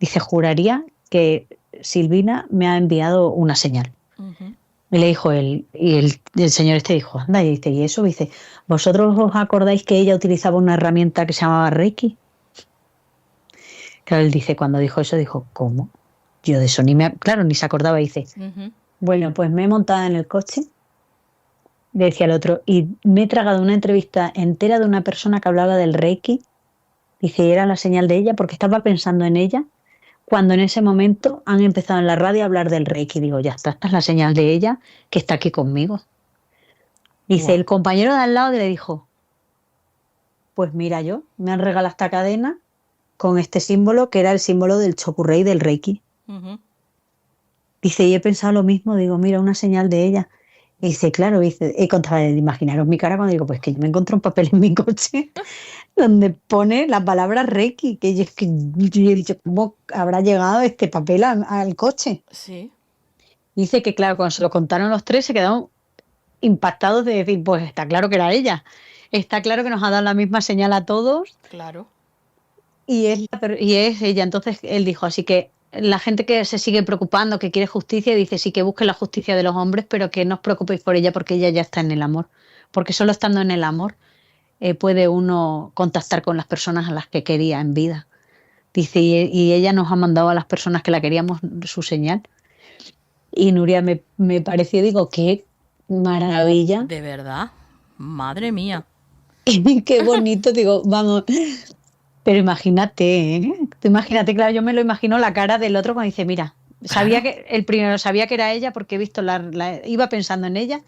Dice, juraría que Silvina me ha enviado una señal. Uh-huh. Y le dijo él, y el señor este dijo, anda, y dice, ¿y eso? Dice, ¿vosotros os acordáis que ella utilizaba una herramienta que se llamaba Reiki? Claro, él dice, cuando dijo eso, dijo, ¿cómo? Yo de eso ni se acordaba. Dice, uh-huh. Bueno, pues me he montado en el coche, le decía el otro, y me he tragado una entrevista entera de una persona que hablaba del Reiki. Dice, y era la señal de ella, porque estaba pensando en ella, cuando en ese momento han empezado en la radio a hablar del Reiki. Digo, ya está, esta es la señal de ella que está aquí conmigo. Dice, wow. El compañero de al lado le dijo, pues mira, me han regalado esta cadena con este símbolo, que era el símbolo del Chokurei del Reiki. Uh-huh. Dice, y he pensado lo mismo, digo, mira, una señal de ella. Y dice, claro, he contado, imaginaros mi cara cuando digo, pues que yo me encontré un papel en mi coche donde pone la palabra Reiki, que yo he dicho, ¿cómo habrá llegado este papel al coche? Sí. Dice que, claro, cuando se lo contaron los 3 se quedaron impactados de decir, pues está claro que era ella. Está claro que nos ha dado la misma señal a todos. Claro. Y es ella. Entonces él dijo, así que la gente que se sigue preocupando, que quiere justicia, dice sí, que busque la justicia de los hombres, pero que no os preocupéis por ella porque ella ya está en el amor. Porque solo estando en el amor puede uno contactar con las personas a las que quería en vida. Dice, y ella nos ha mandado a las personas que la queríamos su señal. Y Nuria me pareció, digo, qué maravilla. De verdad, madre mía. Qué bonito, digo, vamos. Pero imagínate, Tú imagínate, claro, yo me lo imagino la cara del otro cuando dice, mira, el primero sabía que era ella porque he visto iba pensando en ella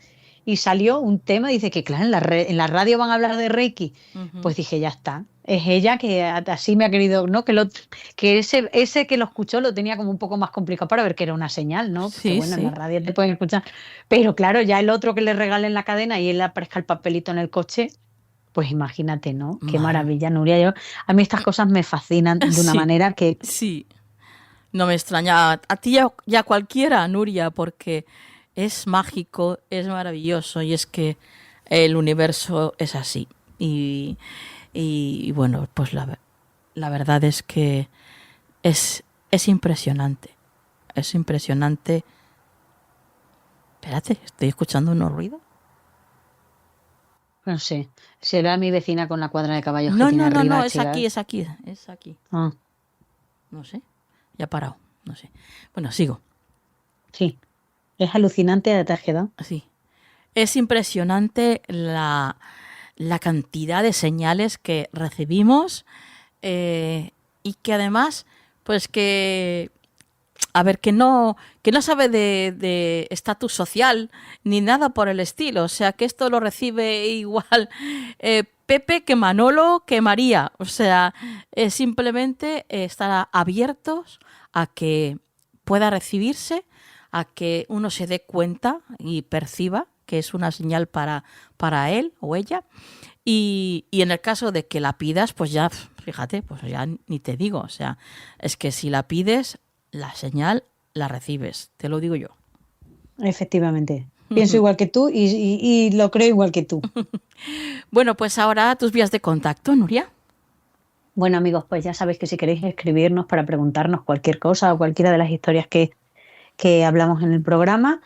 y salió un tema, dice que claro, en la radio van a hablar de Reiki. Uh-huh. Pues dije, ya está, es ella que así me ha querido, ¿no? Que ese que lo escuchó lo tenía como un poco más complicado para ver que era una señal, ¿no? Porque sí, bueno, sí. En la radio te pueden escuchar. Pero claro, ya el otro que le regalen la cadena y él le aparezca el papelito en el coche. Pues imagínate, ¿no? Qué maravilla, Nuria. A mí estas cosas me fascinan de una manera que... Sí, no me extraña. A ti ya cualquiera, Nuria, porque es mágico, es maravilloso y es que el universo es así. Y bueno, pues la verdad es que es impresionante. Es impresionante. Espérate, estoy escuchando unos ruidos. No sé, será mi vecina con la cuadra de caballos que tiene arriba. No, es aquí. Ah. No sé, ya ha parado, no sé. Bueno, sigo. Sí, es alucinante, ¿te has quedado? Sí, es impresionante la cantidad de señales que recibimos y que además, pues que... A ver, que no sabe de estatus social ni nada por el estilo. O sea, que esto lo recibe igual Pepe que Manolo que María. O sea, simplemente estar abiertos a que pueda recibirse, a que uno se dé cuenta y perciba que es una señal para él o ella. Y en el caso de que la pidas, pues ya fíjate, pues ya ni te digo. O sea, es que si la pides, la señal la recibes, te lo digo yo. Efectivamente. Pienso igual que tú y lo creo igual que tú. Bueno, pues ahora tus vías de contacto, Nuria. Bueno, amigos, pues ya sabéis que si queréis escribirnos para preguntarnos cualquier cosa o cualquiera de las historias que hablamos en el programa,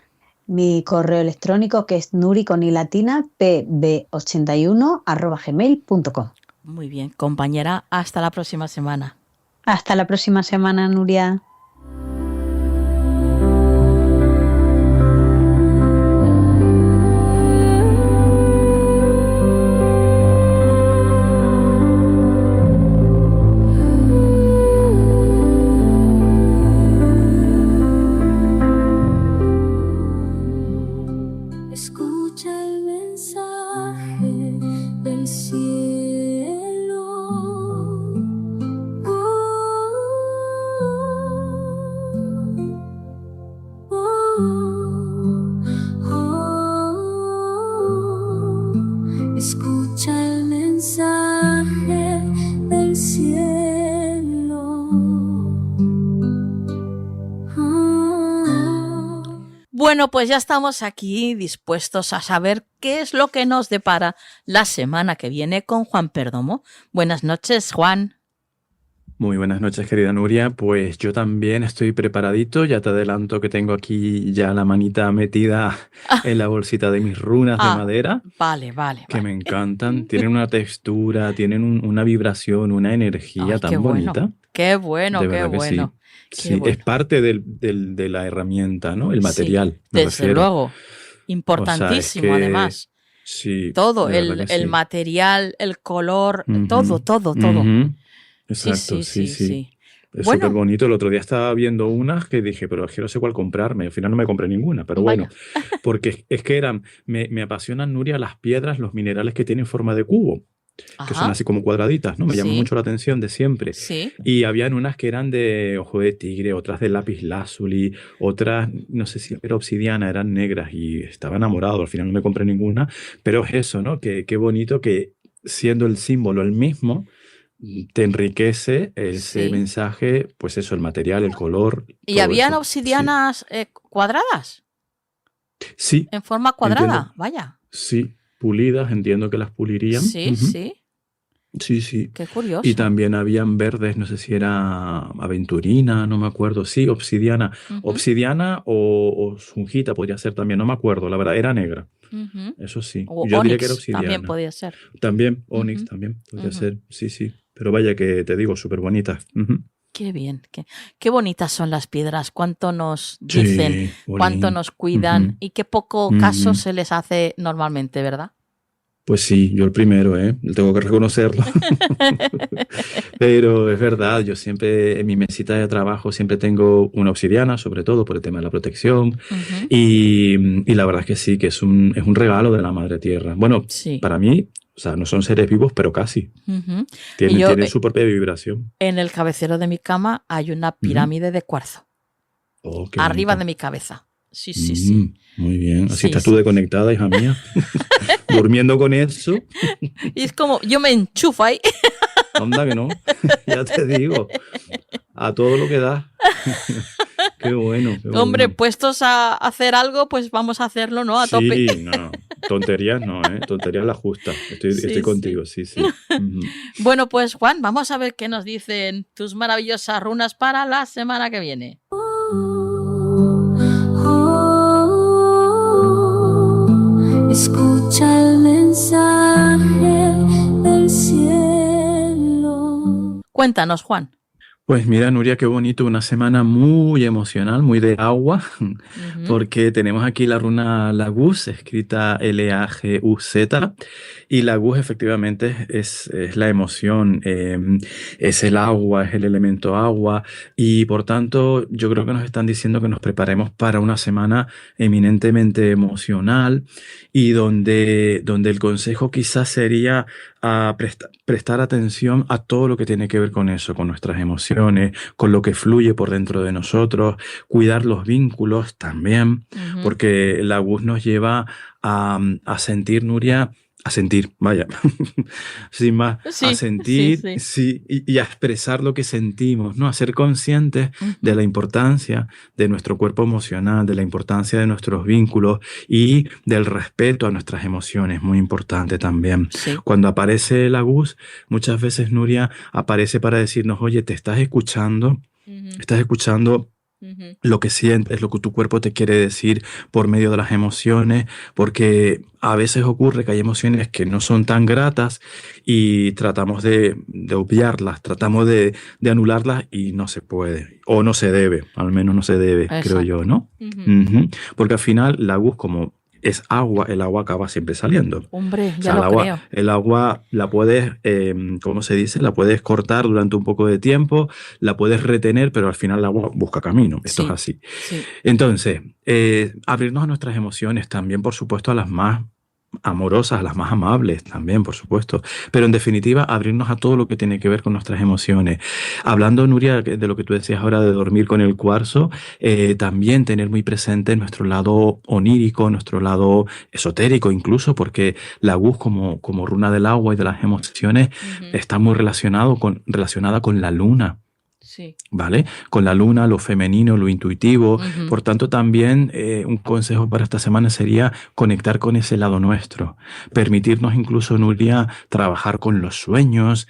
mi correo electrónico que es nuri@pb81.gmail.com. Muy bien, compañera, hasta la próxima semana. Hasta la próxima semana, Nuria. Bueno, pues ya estamos aquí dispuestos a saber qué es lo que nos depara la semana que viene con Juan Perdomo. Buenas noches, Juan. Muy buenas noches, querida Nuria. Pues yo también estoy preparadito. Ya te adelanto que tengo aquí ya la manita metida en la bolsita de mis runas de madera. Vale. Que me encantan. Tienen una textura, tienen una vibración, una energía tan bonita. Qué bueno, qué bueno. Sí, es parte de la herramienta, ¿no? El material. Sí, desde luego. Importantísimo, además. Sí. Todo, el material, el color, todo. Exacto, sí. Es súper bonito. El otro día estaba viendo unas que dije, pero es que no sé cuál comprarme. Al final no me compré ninguna, pero bueno. Porque es que me apasionan, Nuria, las piedras, los minerales que tienen forma de cubo. Que son así como cuadraditas, ¿no? Me llaman mucho la atención de siempre. Sí. Y habían unas que eran de ojo de tigre, otras de lapislázuli, otras, no sé si era obsidiana, eran negras y estaba enamorado. Al final no me compré ninguna. Pero es eso, ¿no? Qué bonito que siendo el símbolo el mismo, te enriquece ese mensaje, pues eso, el material, el color. ¿Y habían obsidianas cuadradas? Sí. En forma cuadrada, entiendo. vaya. Sí. Pulidas, entiendo que las pulirían. Sí. Sí. Qué curioso. Y también habían verdes, no sé si era aventurina, no me acuerdo. Sí, obsidiana. Obsidiana o sungita podría ser también, no me acuerdo, la verdad, era negra. Eso sí. O yo onix, diría que era obsidiana. también podía ser. También, onix también podría ser, sí. Pero vaya que te digo, súper bonitas. Qué bien, qué bonitas son las piedras, cuánto nos dicen, cuánto nos cuidan y qué poco caso se les hace normalmente, ¿verdad? Pues sí, yo el primero, tengo que reconocerlo. Pero es verdad, yo siempre en mi mesita de trabajo siempre tengo una obsidiana, sobre todo por el tema de la protección. Y la verdad es que sí, que es un regalo de la Madre Tierra. Bueno, para mí, o sea, no son seres vivos, pero casi. Tienen su propia vibración. En el cabecero de mi cama hay una pirámide de cuarzo. Arriba de mi cabeza. Sí. Muy bien. Así estás tú desconectada, hija mía. Durmiendo con eso. Y es como, yo me enchufo ahí. Onda que no. Ya te digo. A todo lo que da. Qué bueno. Hombre, puestos a hacer algo, pues vamos a hacerlo, ¿no? A tope. Sí, no. Tonterías no, Tonterías la justa. Estoy contigo, sí. Bueno, pues Juan, vamos a ver qué nos dicen tus maravillosas runas para la semana que viene. Escucha el mensaje del cielo. Cuéntanos, Juan. Pues mira, Nuria, qué bonito, una semana muy emocional, muy de agua, porque tenemos aquí la runa Laguz, escrita L-A-G-U-Z, y Laguz efectivamente es la emoción, es el agua, es el elemento agua, y por tanto yo creo que nos están diciendo que nos preparemos para una semana eminentemente emocional, y donde el consejo quizás sería prestar atención a todo lo que tiene que ver con eso, con nuestras emociones, con lo que fluye por dentro de nosotros, cuidar los vínculos también, porque la Laguz nos lleva a sentir, Nuria, a sentir, vaya, sin más, Sí, a sentir, sí. sí, y a expresar lo que sentimos, ¿no? A ser conscientes de la importancia de nuestro cuerpo emocional, de la importancia de nuestros vínculos y del respeto a nuestras emociones, muy importante también. Sí. Cuando aparece la GUS, muchas veces Nuria aparece para decirnos, oye, te estás escuchando lo que sientes, lo que tu cuerpo te quiere decir por medio de las emociones, porque a veces ocurre que hay emociones que no son tan gratas y tratamos de obviarlas, tratamos de anularlas y no se puede, o no se debe, al menos no se debe, creo yo, ¿no? Porque al final la GUS, como es agua, el agua acaba siempre saliendo. Hombre, O ya sea, lo creo. el agua la puedes, ¿cómo se dice? La puedes cortar durante un poco de tiempo, la puedes retener, pero al final el agua busca camino. Esto es así. Sí. Entonces, abrirnos a nuestras emociones también, por supuesto, a las más amorosas, a las más amables también, por supuesto. Pero en definitiva, abrirnos a todo lo que tiene que ver con nuestras emociones. Hablando, Nuria, de lo que tú decías ahora de dormir con el cuarzo, también tener muy presente nuestro lado onírico, nuestro lado esotérico incluso, porque la GUS como runa del agua y de las emociones está muy relacionada con la luna. Sí. ¿Vale? Con la luna, lo femenino, lo intuitivo. Por tanto, también un consejo para esta semana sería conectar con ese lado nuestro. Permitirnos incluso, Nuria, trabajar con los sueños,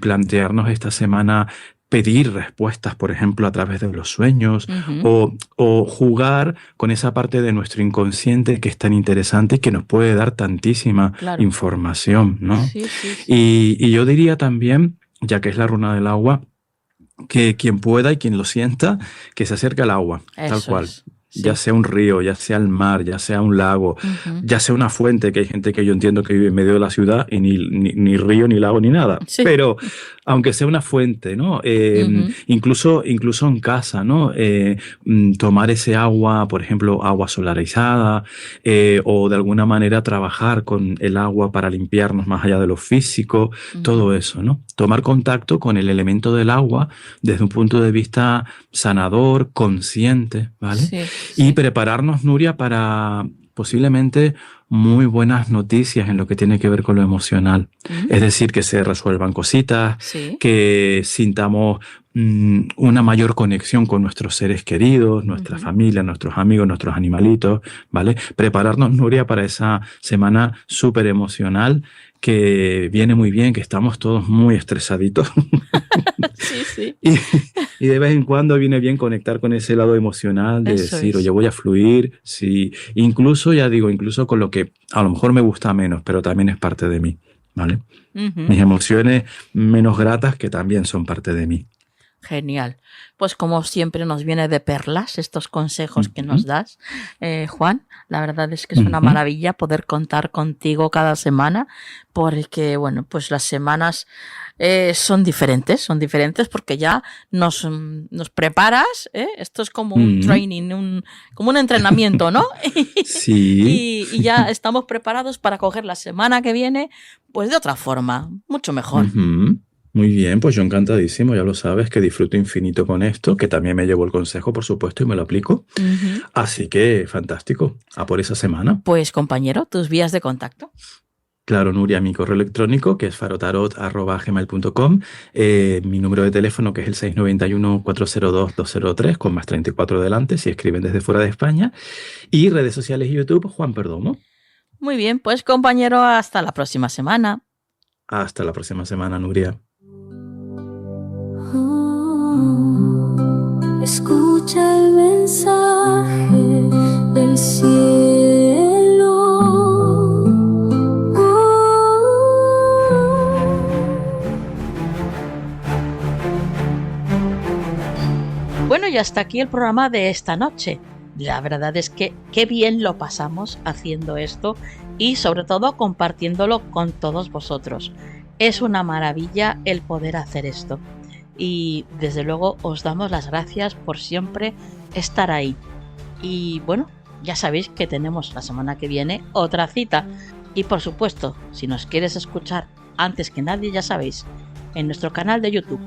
plantearnos esta semana pedir respuestas, por ejemplo, a través de los sueños, o jugar con esa parte de nuestro inconsciente que es tan interesante y que nos puede dar tantísima información, ¿no? Sí, sí, sí. Y yo diría también, ya que es la runa del agua, que quien pueda y quien lo sienta, que se acerque al agua, tal cual. Sí. Ya sea un río, ya sea el mar, ya sea un lago, ya sea una fuente, que hay gente que yo entiendo que vive en medio de la ciudad y ni río, ni lago, ni nada. Sí. Pero aunque sea una fuente, ¿no? Incluso en casa, ¿no? Tomar ese agua, por ejemplo, agua solarizada, o de alguna manera trabajar con el agua para limpiarnos más allá de lo físico, todo eso, ¿no? Tomar contacto con el elemento del agua desde un punto de vista sanador, consciente, ¿vale? Sí. Y prepararnos, Nuria, para posiblemente muy buenas noticias en lo que tiene que ver con lo emocional. Es decir, que se resuelvan cositas, que sintamos una mayor conexión con nuestros seres queridos, nuestra familia, nuestros amigos, nuestros animalitos, ¿vale? Prepararnos, Nuria, para esa semana súper emocional que viene muy bien, que estamos todos muy estresaditos. Sí. Y de vez en cuando viene bien conectar con ese lado emocional de Eso decir, es. oye, voy a fluir, sí. Incluso, ya digo, incluso con lo que a lo mejor me gusta menos, pero también es parte de mí, ¿vale? Mis emociones menos gratas que también son parte de mí. Genial. Pues como siempre nos viene de perlas estos consejos que nos das, Juan. La verdad es que es una maravilla poder contar contigo cada semana, porque, bueno, pues las semanas son diferentes porque ya nos preparas, esto es como un training, como un entrenamiento, ¿no? Sí. y ya estamos preparados para coger la semana que viene, pues de otra forma, mucho mejor. Muy bien, pues yo encantadísimo, ya lo sabes, que disfruto infinito con esto, que también me llevo el consejo, por supuesto, y me lo aplico. Así que, fantástico, a por esa semana. Pues, compañero, tus vías de contacto. Claro, Nuria, mi correo electrónico, que es farotarot@gmail.com, mi número de teléfono, que es el 691-402-203, con más 34 delante, si escriben desde fuera de España, y redes sociales y YouTube, Juan Perdomo. Muy bien, pues, compañero, hasta la próxima semana. Hasta la próxima semana, Nuria. Escucha el mensaje del cielo. Bueno, y hasta aquí el programa de esta noche. La verdad es que qué bien lo pasamos haciendo esto y sobre todo compartiéndolo con todos vosotros. Es una maravilla el poder hacer esto. Y desde luego os damos las gracias por siempre estar ahí. Y bueno, ya sabéis que tenemos la semana que viene otra cita. Y por supuesto, si nos quieres escuchar antes que nadie, ya sabéis, en nuestro canal de YouTube,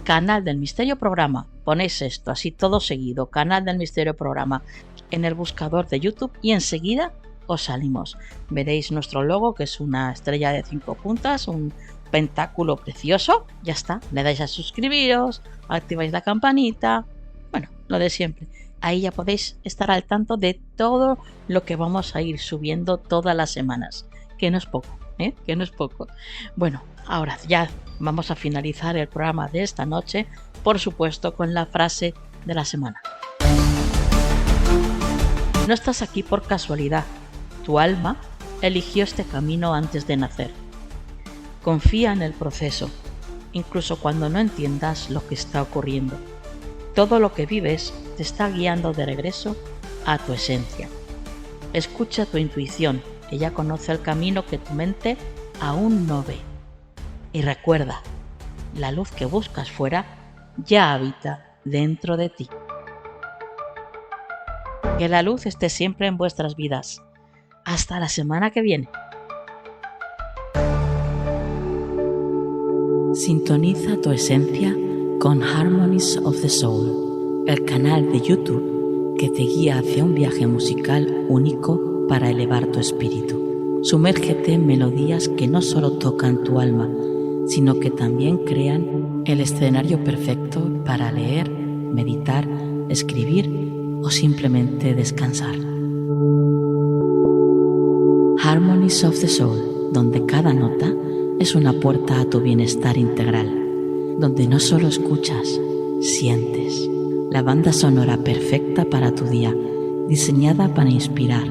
Canal del Misterio Programa, ponéis esto así todo seguido, Canal del Misterio Programa, en el buscador de YouTube y enseguida os ánimos. Veréis nuestro logo, que es una estrella de 5 puntas, un pentáculo precioso. Ya está, le dais a suscribiros, activáis la campanita, bueno, lo de siempre. Ahí ya podéis estar al tanto de todo lo que vamos a ir subiendo todas las semanas, que no es poco, que no es poco. Bueno, ahora ya vamos a finalizar el programa de esta noche, por supuesto, con la frase de la semana. No estás aquí por casualidad. Tu alma eligió este camino antes de nacer. Confía en el proceso, incluso cuando no entiendas lo que está ocurriendo. Todo lo que vives te está guiando de regreso a tu esencia. Escucha tu intuición, ella conoce el camino que tu mente aún no ve. Y recuerda, la luz que buscas fuera ya habita dentro de ti. Que la luz esté siempre en vuestras vidas. Hasta la semana que viene. Sintoniza tu esencia con Harmonies of the Soul, el canal de YouTube que te guía hacia un viaje musical único para elevar tu espíritu. Sumérgete en melodías que no solo tocan tu alma, sino que también crean el escenario perfecto para leer, meditar, escribir o simplemente descansar. Harmonies of the Soul, donde cada nota es una puerta a tu bienestar integral, donde no solo escuchas, sientes. La banda sonora perfecta para tu día, diseñada para inspirar,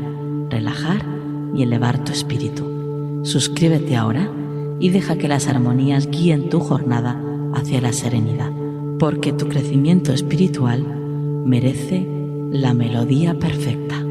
relajar y elevar tu espíritu. Suscríbete ahora y deja que las armonías guíen tu jornada hacia la serenidad, porque tu crecimiento espiritual merece la melodía perfecta.